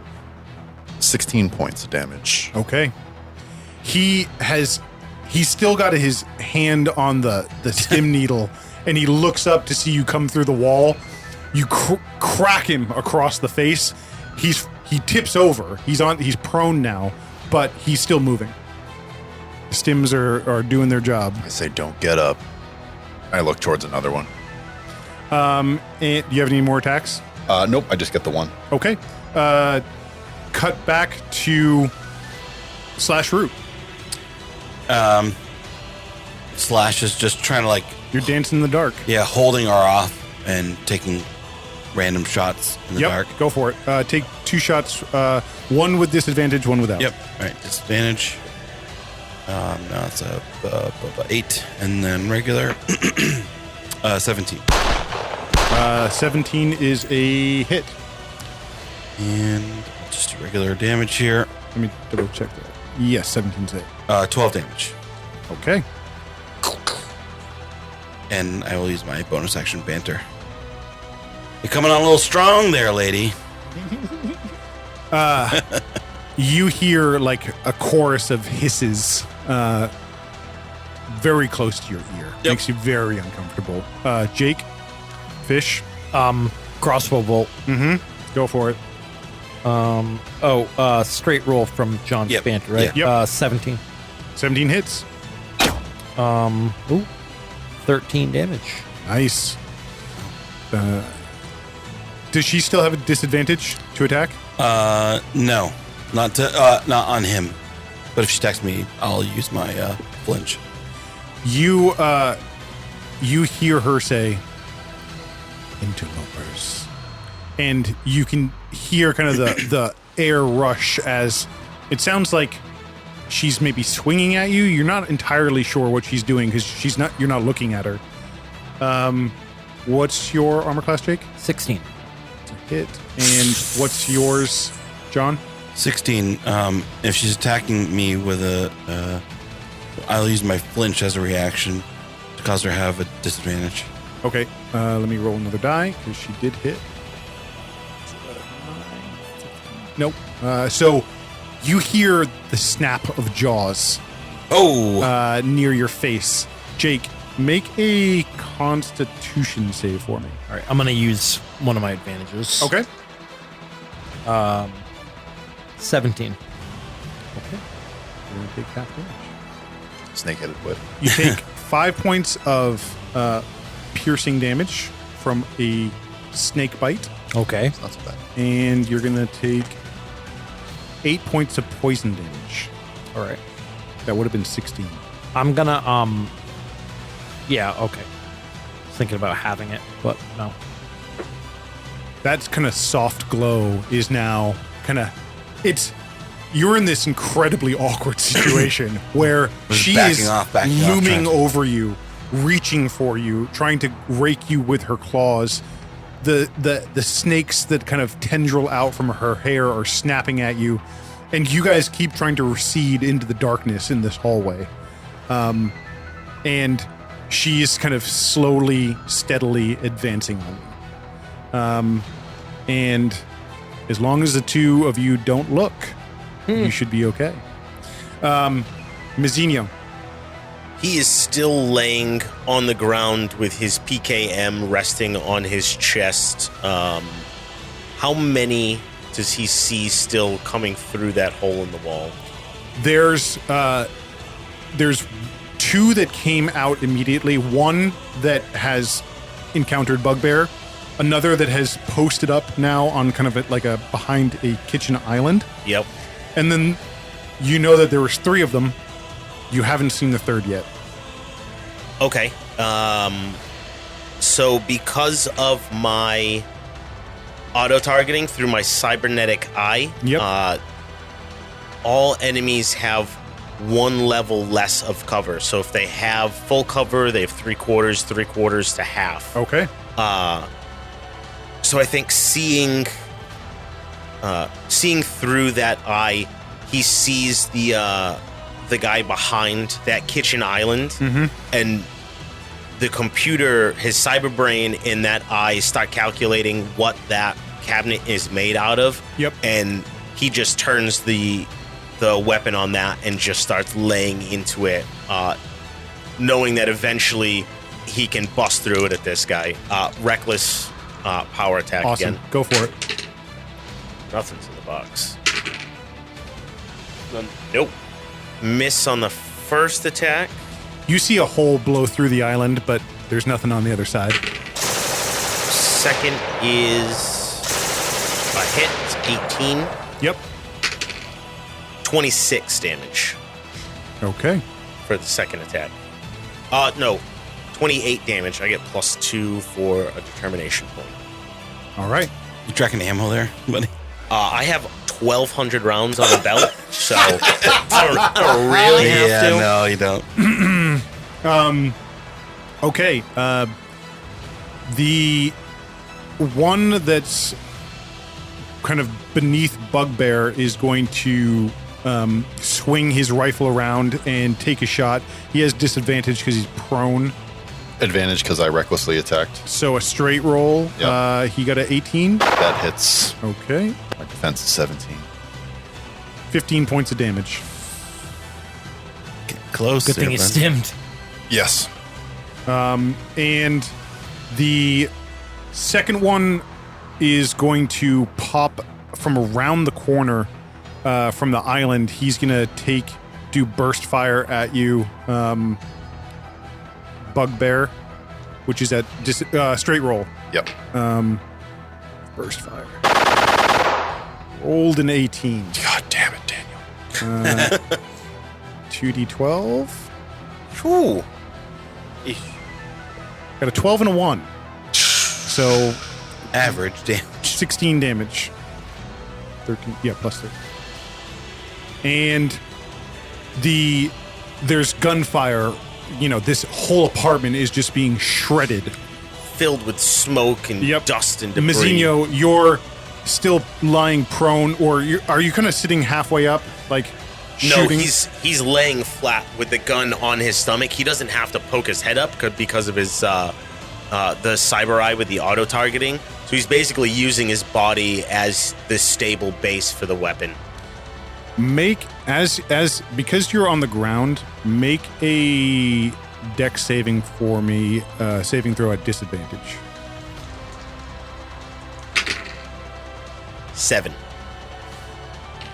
16 points of damage. Okay. He's still got his hand on the stim needle, and he looks up to see you come through the wall. You crack him across the face. He tips over. He's prone now, but he's still moving. The stims are doing their job. I say, don't get up. I look towards another one. And do you have any more attacks? Nope, I just get the one. Okay. Cut back to Slash Root. Slash is just trying to You're dancing in the dark. holding her off and taking random shots in the dark. Go for it. Take 2 shots. One with disadvantage, one without. Yep. All right. Disadvantage. No, it's a 8, and then regular 17. 17 is a hit. And just regular damage here. Let me double check that. Yes, 17's hit. 12 damage. Okay. And I will use my bonus action banter. You're coming on a little strong there, lady. You hear like a chorus of hisses very close to your ear. Yep. Makes you very uncomfortable. Jake, Fish, Crossbow bolt. go for it. Straight roll from John's Yep. banter, right? Yep. 17. 17 hits. 13 damage. Nice. Does she still have a disadvantage to attack? No, not on him. But if she attacks me, I'll use my flinch. You hear her say, interlopers. And you can hear kind of the air rush as it sounds like she's maybe swinging at you. You're not entirely sure what she's doing because you're not looking at her. What's your armor class, Jake? 16. Hit. And what's yours, John? 16. If she's attacking me with a I'll use my flinch as a reaction to cause her to have a disadvantage. Okay, let me roll another die because she did hit. Nope. So you hear the snap of jaws near your face. Jake, make a Constitution save for me. All right, I'm going to use one of my advantages. Okay. 17. Okay. You're going to take half damage. Snake-headed whip. You take 5 points of piercing damage from a snake bite, Okay. Not so bad. and you're going to take 8 points of poison damage. All right. That would have been 16. I'm going to, yeah, okay. Thinking about having it, but no. That kind of soft glow is now kind of you're in this incredibly awkward situation where she backing is off, looming trying to- over you, reaching for you, trying to rake you with her claws. The snakes that kind of tendril out from her hair are snapping at you, and you guys keep trying to recede into the darkness in this hallway. And she is kind of slowly, steadily advancing on you. And as long as the two of you don't look, you should be okay. Mizzino. He is still laying on the ground with his PKM resting on his chest. How many does he see still coming through that hole in the wall? There's two that came out immediately. One that has encountered Bugbear. Another that has posted up now on kind of like a behind a kitchen island. Yep. And then you know that there was 3 of them. You haven't seen the third yet. Okay. So because of my auto-targeting through my cybernetic eye, Yep. all enemies have 1 level less of cover. So if they have full cover, they have 3/4 to half. Okay. So I think seeing through that eye, he sees the guy behind that kitchen island, and the computer, his cyber brain in that eye, start calculating what that cabinet is made out of. Yep. And he just turns the weapon on that and just starts laying into it, knowing that eventually he can bust through it at this guy. Reckless power attack Awesome. again. Go for it. Nothing's in the box. Nope. Miss on the first attack. You see a hole blow through the island, but there's nothing on the other side. Second is a hit. It's 18. Yep. 26 damage Okay. for the second attack. No. 28 damage. I get +2 for a determination point. All right. You tracking ammo there, buddy? I have 1,200 rounds on the belt, so I don't really have to. No, you don't. Okay. The one that's kind of beneath Bugbear is going to swing his rifle around and take a shot. He has disadvantage because he's prone. Advantage because I recklessly attacked. So a straight roll. Yep. He got an 18. That hits. Okay. My defense is 17. 15 points of damage. Get close. Good thing there, he's bud. stimmed. Yes. And the second one is going to pop from around the corner from the island. He's going to do burst fire at you, Bugbear, which is at straight roll. Yep. Burst fire. Rolled an 18. God damn it, Daniel. 2d12. Whew. Got a 12 and a 1. So Average damage. 16 damage. 13. Yeah, plus 13. And there's gunfire. You know, this whole apartment is just being shredded. Filled with smoke and Yep. dust and debris. Mizzino, you're still lying prone, or are you kind of sitting halfway up? Like, No, shooting? he's laying flat with the gun on his stomach. He doesn't have to poke his head up because of his the cyber eye with the auto targeting. So he's basically using his body as the stable base for the weapon. Make as because you're on the ground, make a dex saving for me, saving throw at disadvantage. 7.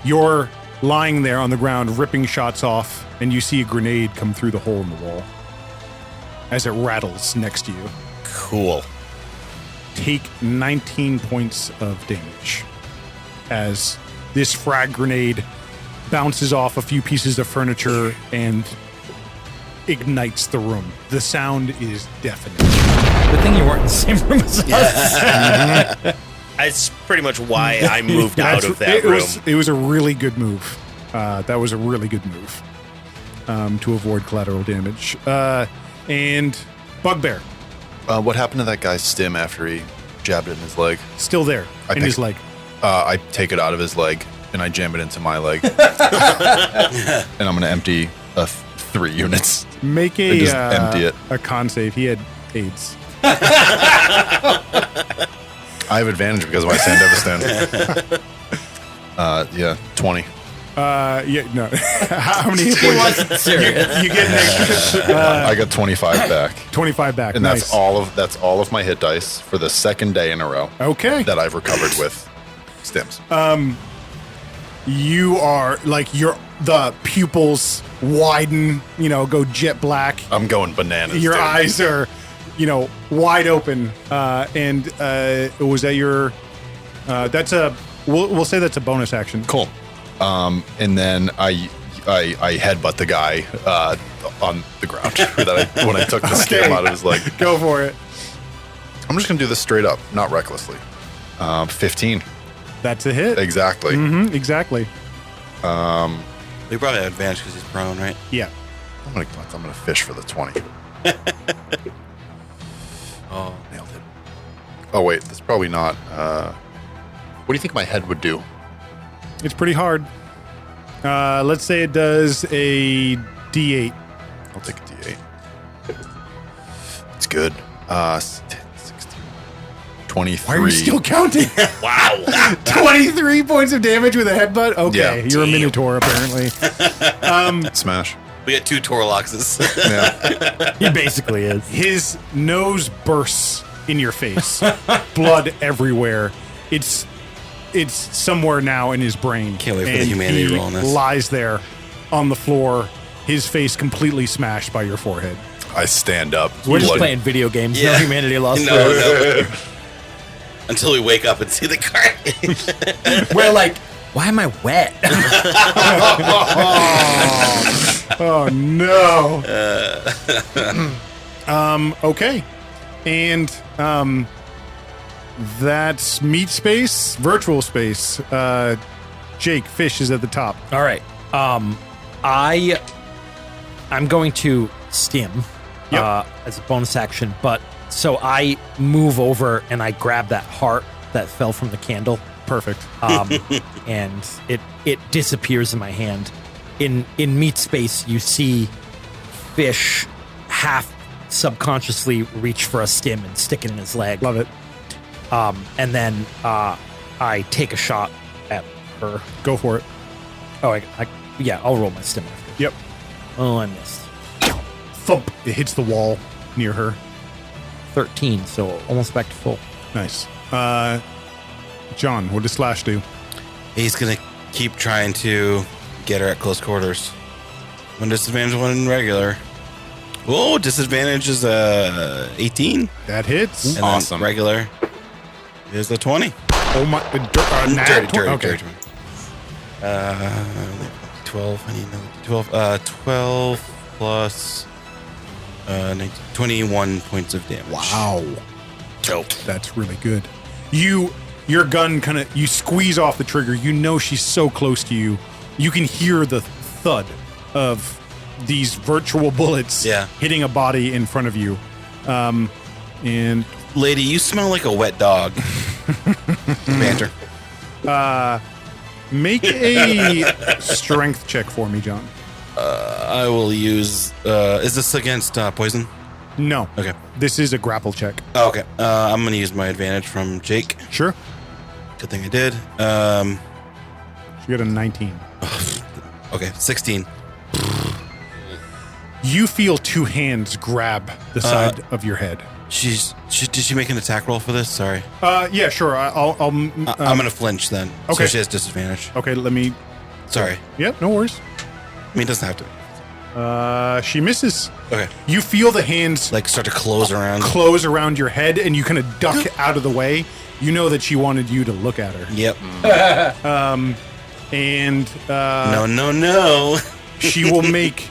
You're lying there on the ground, ripping shots off, and you see a grenade come through the hole in the wall as it rattles next to you. Cool. Take 19 points of damage as this frag grenade bounces off a few pieces of furniture and ignites the room. The sound is deafening. Good thing you weren't in the same room as us. That's pretty much why I moved out of that room. It was a really good move. That was a really good move to avoid collateral damage. And Bugbear, What happened to that guy's stim after he jabbed it in his leg? still there in his leg. I take it out of his leg and I jam it into my leg. And I'm going to empty 3 units. Make And just empty it. a con save. He had AIDS. I have advantage because of my Sandevistan. Yeah, 20. Yeah, no. How many hit He points? wasn't serious. You get an extra I got 25 back. 25 back. And Nice. that's all of my hit dice for the second day in a row Okay. that I've recovered with stims. You are like the pupils widen, go jet black. I'm going bananas. Your dude. eyes are, wide open. And was that your? That's a. We'll say that's a bonus action. Cool. And then I headbutt the guy on the ground when I took the stim out of his leg. Go for it. I'm just gonna do this straight up, not recklessly. 15. That's a hit. Exactly. Mm-hmm, exactly. They probably have advantage because he's prone, right? Yeah. I'm gonna fish for the 20. Oh, Nailed it. Oh wait, that's probably not. What do you think my head would do? It's pretty hard. Let's say it does a D8. I'll take a D8. It's good. 10, 16, 23. Why are you still counting? Wow. 23 points of damage with a headbutt? Okay, Yeah. you're a Minotaur, apparently. Smash. we got 2 Torloxes. Yeah. He basically is. His nose bursts in your face. Blood everywhere. It's somewhere now in his brain. Can't wait for the And humanity he roll on this. lies there on the floor, his face completely smashed by your forehead. I stand up. We're just blood- playing video games. Yeah. No humanity lost. no. Until we wake up and see the card. We're like, why am I wet? Oh no. Okay. And that's meat space, virtual space. Jake, Fish is at the top. All right. I'm going to stim Yep. as a bonus action, but so I move over and I grab that heart that fell from the candle, Perfect. and it disappears in my hand. In meat space, you see Fish half subconsciously reach for a stim and stick it in his leg. Love it. And then I take a shot at her. Go for it. Oh, yeah, I'll roll my stim after. Yep. Oh, I missed. Thump. It hits the wall near her. 13, so almost back to full. Nice. John, what does Slash do? He's going to keep trying to get her at close quarters. One disadvantage, one regular. Oh, disadvantage is 18. That hits. And then Awesome. regular is a 20. Oh my. Dirty. 12. I need another 12. 12 plus 19, 21 points of damage. Wow. Dope. That's really good. Your gun you squeeze off the trigger. You know she's so close to you. You can hear the thud of these virtual bullets Yeah. hitting a body in front of you. And Lady, you smell like a wet dog. Banter. Make a strength check for me, John. I will use. Is this against poison? No. Okay. This is a grapple check. Oh, okay. I'm going to use my advantage from Jake. Sure. Good thing I did. You got a 19. Okay, 16. You feel two hands grab the side of your head. Did she make an attack roll for this? Sorry. Yeah, sure. I'll I'm going to flinch then. Okay. So she has disadvantage. okay, let me. Sorry. Yep, no worries. I mean, it doesn't have to. She misses. Okay. You feel the hands Like start to close around. close around your head, and you kind of duck out of the way. You know that she wanted you to look at her. Yep. And No. she will make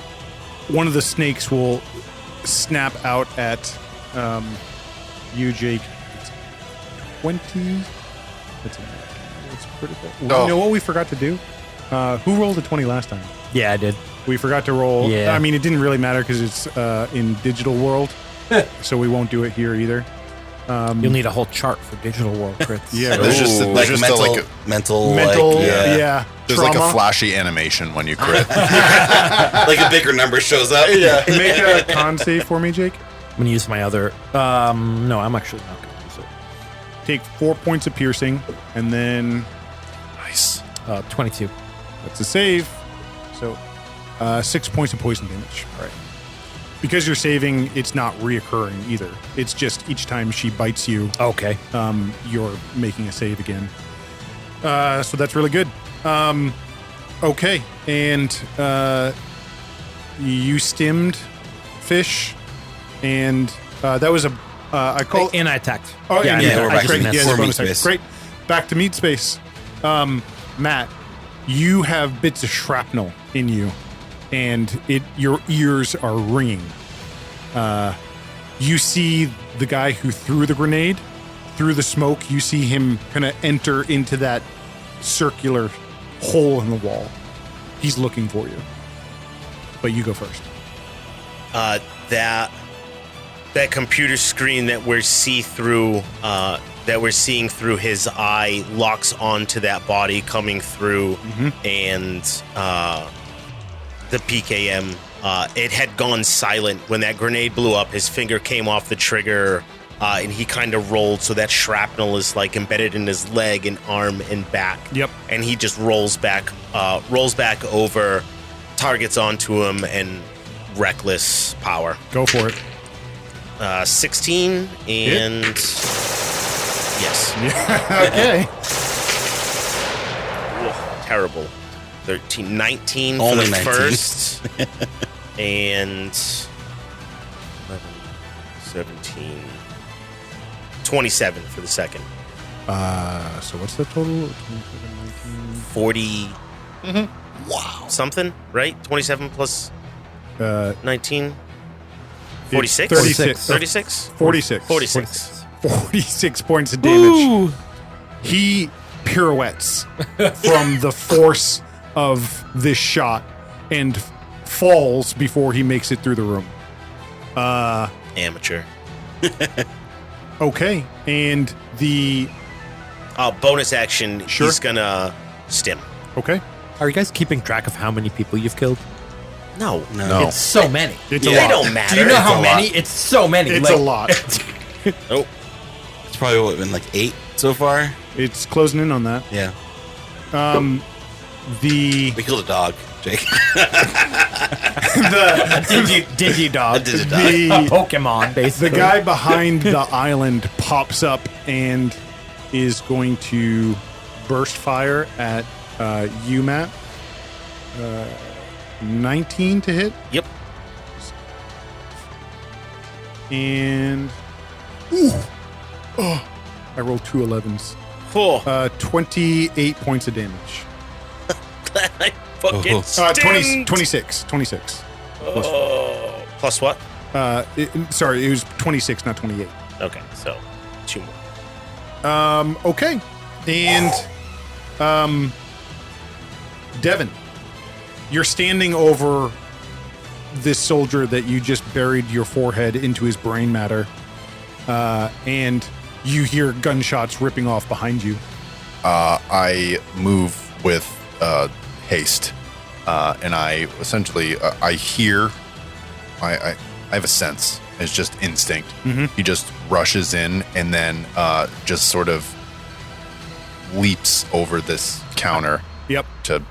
one of the snakes will snap out at you, Jake. It's 20. That's critical. Oh. You know what we forgot to do? Who rolled a 20 last time? Yeah, I did. We forgot to roll. Yeah. I mean, it didn't really matter because it's in digital world, so we won't do it here either. You'll need a whole chart for digital world crits. Yeah, There's just like mental, mental, mental, mental. like, Yeah. there's trauma. like a flashy animation when you crit. like a bigger number shows up. Yeah. Make a con save for me, Jake. I'm going to use my other... no, I'm actually not going to use it. Take 4 points of piercing, and then Nice. 22. that's a save. So 6 points of poison damage. All right. Because you're saving, it's not reoccurring either. It's just each time she bites you, Okay. you're making a save again. So that's really good. Okay, and you stimmed fish, and that was a I call. And I attacked. Oh yeah, yeah, we're back great. to Yeah, meat bonus space. action. Great. Back to meat space. Matt, you have bits of shrapnel in you, and your ears are ringing. You see the guy who threw the grenade through the smoke. You see him kind of enter into that circular hole in the wall. He's looking for you, but you go first. That computer screen that we're seeing through his eye locks onto that body coming through, and the PKM. It had gone silent when that grenade blew up. His finger came off the trigger, and he kind of rolled. So that shrapnel is like embedded in his leg and arm and back. Yep. And he just rolls back over, targets onto him, and reckless power. Go for it. 16 and yes. Okay. Whoa, terrible. 13, 19 Only for the 19. first, and 11, 17, 27 for the second. So what's the total? 40. Wow. Something, right? 27 plus 19. 46? 36. 36? 46. 46. 46 points of damage. He pirouettes from the force of this shot and falls before he makes it through the room. Amateur. Okay, and the Bonus action, Sure. he's gonna stim. okay, Are you guys keeping track of how many people you've killed? No. No. It's so many. it's They a lot. don't matter. Do you know how a many? lot. It's so many. It's Like, a lot. Oh, It's probably what, been like 8 so far. It's closing in on that. Yeah. The We killed a dog, Jake. Digi dog. Digi dog. the Pokemon, basically. the guy behind the island pops up and is going to burst fire at you, Matt. 19 to hit. yep. And I rolled 2 11s. Oh, 28 points of damage. I fucking 20 stimmed. 26. Oh, plus what? Sorry, it was 26, not 28. Okay, so 2 more. Okay. And Devin, you're standing over this soldier that you just buried your forehead into his brain matter, and you hear gunshots ripping off behind you. I move with haste, and I essentially I hear, I have a sense. It's just instinct. He just rushes in and then just sort of leaps over this counter. Yep. To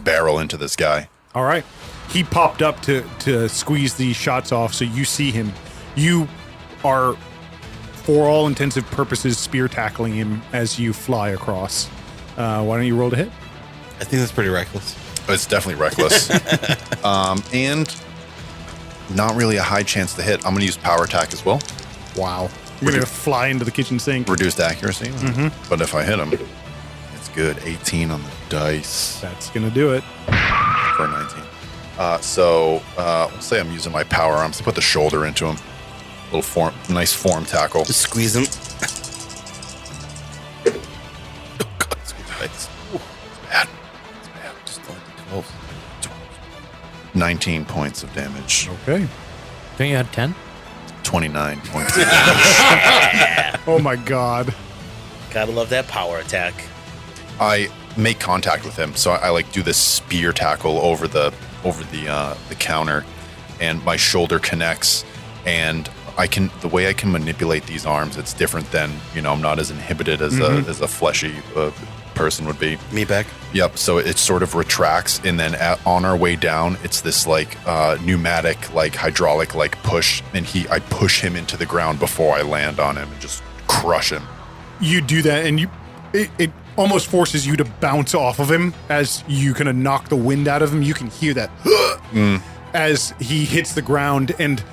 barrel into this guy. All right. He popped up to squeeze these shots off, so you see him. You are, for all intensive purposes, spear tackling him as you fly across. Why don't you roll to hit? I think that's pretty reckless. It's definitely reckless. And not really a high chance to hit. I'm going to use power attack as well. Wow. You're going to fly into the kitchen sink. Reduced accuracy. But if I hit him, it's good. 18 on the dice. That's going to do it. For 19. So let's say I'm using my power arms to put the shoulder into him. Nice form tackle. Just squeeze him. Oh, God, squeeze the face. It's bad. Just like 12. 19 points of damage. Okay. Don't you had 10? 29 points of damage. Oh my God. Gotta love that power attack. I make contact with him, so I like do this spear tackle over the counter, and my shoulder connects, and the way I can manipulate these arms, it's different than I'm not as inhibited as a fleshy person would be. Me back. Yep. So it sort of retracts, and then on our way down, it's this like pneumatic, like hydraulic, like push, and I push him into the ground before I land on him and just crush him. You do that, and it almost forces you to bounce off of him as you kind of knock the wind out of him. You can hear that as he hits the ground, and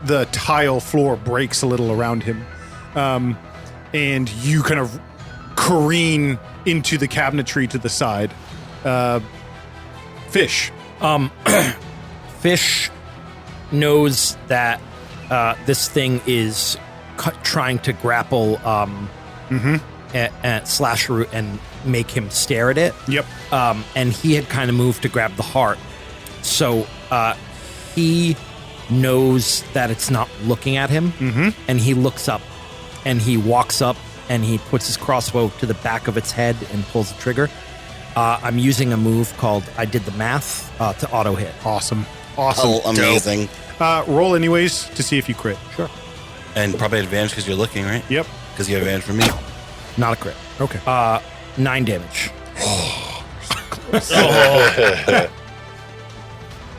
the tile floor breaks a little around him. And you kind of careen into the cabinetry to the side. Fish. Fish knows that this thing is trying to grapple at Slasher and make him stare at it. Yep. And he had kind of moved to grab the heart. So he knows that it's not looking at him. And he looks up and he walks up and he puts his crossbow to the back of its head and pulls the trigger. I'm using a move called I Did the Math to auto hit. Awesome. Oh, amazing. Roll anyways to see if you crit. Sure. And probably advantage because you're looking, right? Yep. Because you have advantage from me. Not a crit. Okay. 9 damage.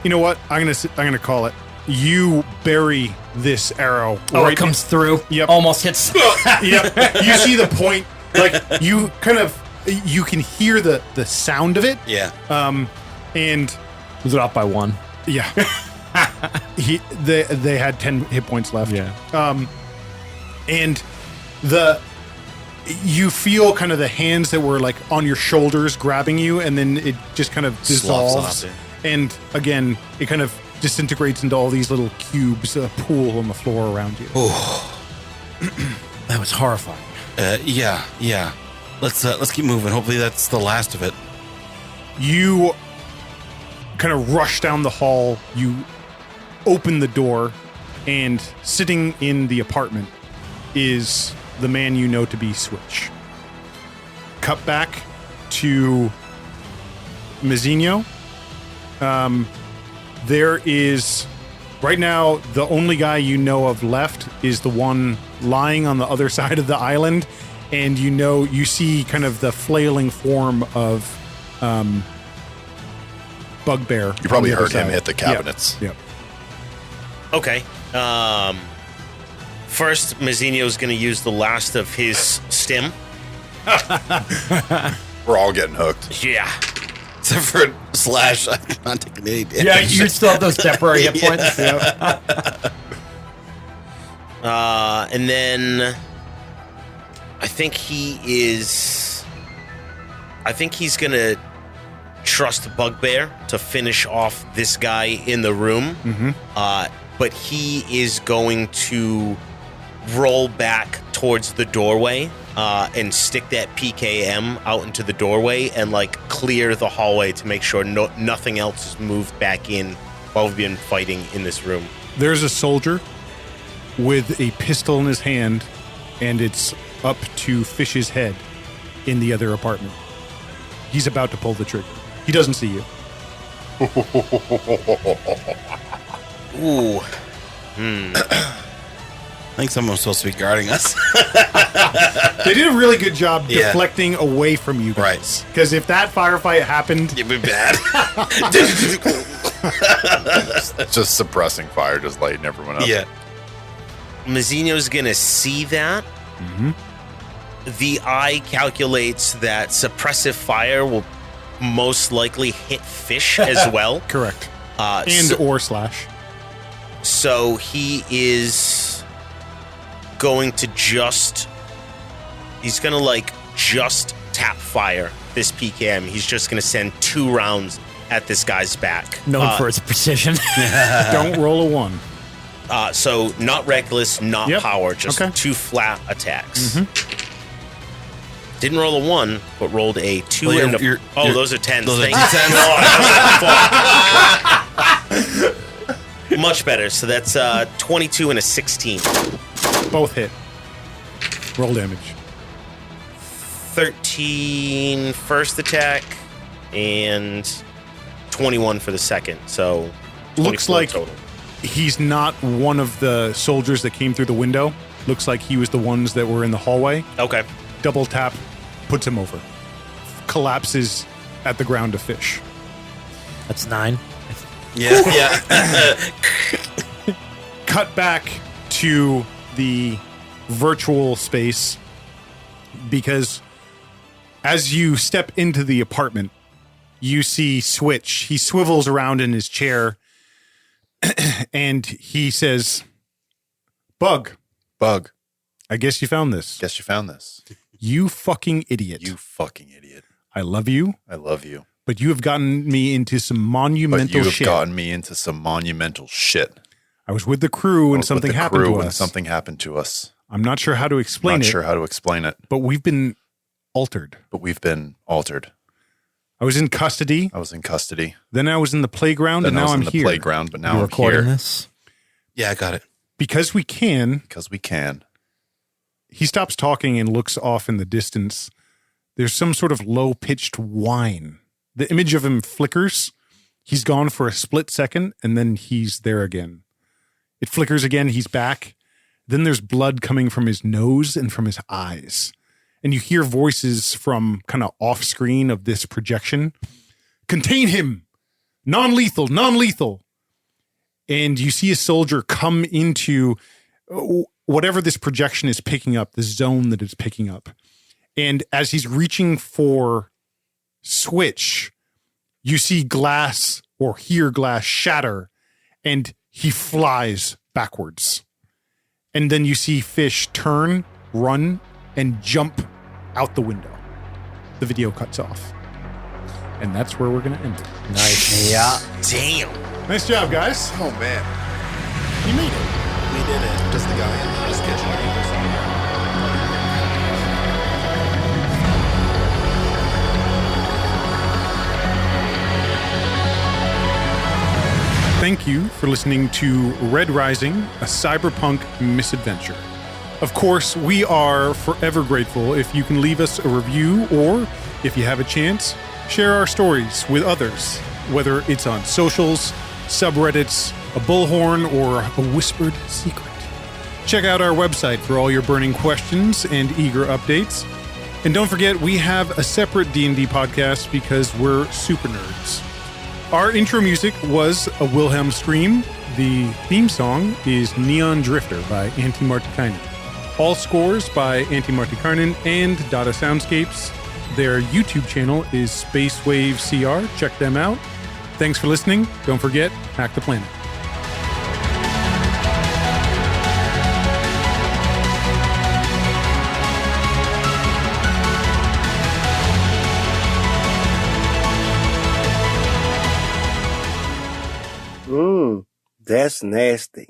You know what? I'm gonna call it. You bury this arrow. Oh, it comes through. Yep. Almost hits. Yep. You see the point. Like you can hear the sound of it. Yeah. And Was it off by 1? yeah. They had 10 hit points left. Yeah. And you feel kind of the hands that were like on your shoulders grabbing you, and then it just kind of dissolves. Sloughs off, And again, it kind of disintegrates into all these little cubes, a pool on the floor around you. That was horrifying. Yeah. Let's keep moving. Hopefully that's the last of it. You kind of rush down the hall. You open the door, and sitting in the apartment is the man you know to be Switch. Cut back to Mazzino. There is, right now, the only guy you know of left is the one lying on the other side of the island, and you see kind of the flailing form of Bugbear. You probably on the other heard him side. hit the cabinets. Yep. Okay. First, Mazzino's going to use the last of his stim. We're all getting hooked. Yeah. Except for Slash, I'm not taking any damage. Yeah, you still have those temporary hit points. And then I think he's going to trust Bugbear to finish off this guy in the room. But he is going to roll back towards the doorway and stick that PKM out into the doorway and like clear the hallway to make sure nothing else is moved back in while we've been fighting in this room. There's a soldier with a pistol in his hand, and it's up to Fish's head in the other apartment. he's about to pull the trigger. He doesn't see you. Ooh. I think someone's supposed to be guarding us. They did a really good job Yeah. deflecting away from you guys. Right. Because if that firefight happened, It'd be bad. Just suppressing fire, just lighting everyone up. Yeah. Mazzino's gonna see that. The eye calculates that suppressive fire will most likely hit Fish as well. correct. And Or slash. so he is going to he's gonna like just tap fire this PKM. He's just gonna send 2 rounds at this guy's back. Known for its precision. Don't roll a 1. So not reckless, not Yep. power, just Okay. 2 flat attacks. Didn't roll a 1, but rolled a 2 Well, and a... you're- those are 10s. those are Thank 10s. God. Much better. So that's 22 and a 16. Both hit. Roll damage. 13 first attack and 21 for the second. So Looks 24 like total. he's not one of the soldiers that came through the window. Looks like he was the ones that were in the hallway. Okay. Double tap, puts him over. Collapses at the ground to Fish. That's 9. Yeah. Cut back to the virtual space because as you step into the apartment, you see Switch. He swivels around in his chair and he says, Bug, I guess you found this. Guess you found this. You fucking idiot. You fucking idiot. I love you, I love you. but you have gotten me into some But monumental you have shit. gotten me into some monumental shit. I was with the crew I and was something with the happened crew to and us. something happened to us. I'm not sure how to explain Not it, sure how to explain it, but we've been altered. but we've been altered. I was in custody, I was in custody. then I was in the playground, Then and I now was I'm in the here. playground, but now You're I'm recording here this? Yeah, I got it. Because we can, because we can. he stops talking and looks off in the distance. There's some sort of low-pitched whine. The image of him flickers. He's gone for a split second, and then he's there again. It flickers again, he's back. Then there's blood coming from his nose and from his eyes. And you hear voices from kind of off-screen of this projection. Contain him! Non-lethal, non-lethal! And you see a soldier come into whatever this projection is picking up, the zone that it's picking up. And as he's reaching for Switch, you see glass or hear glass shatter, and he flies backwards. And then you see Fish turn, run, and jump out the window. The video cuts off. And that's where we're going to end it. Nice. Yeah. Damn. Nice job, guys. Oh man, You made it. We did it. just the guy in his kitchen. Thank you for listening to Red Rising, a cyberpunk misadventure. Of course, we are forever grateful if you can leave us a review or, if you have a chance, share our stories with others, whether it's on socials, subreddits, a bullhorn, or a whispered secret. Check out our website for all your burning questions and eager updates. And don't forget, we have a separate D&D podcast because we're super nerds. Our intro music was a Wilhelm Scream. The theme song is Neon Drifter by Antti Martikainen. All scores by Antti Martikainen and Data Soundscapes. Their YouTube channel is Spacewave CR. Check them out. Thanks for listening. Don't forget, hack the planet. That's nasty.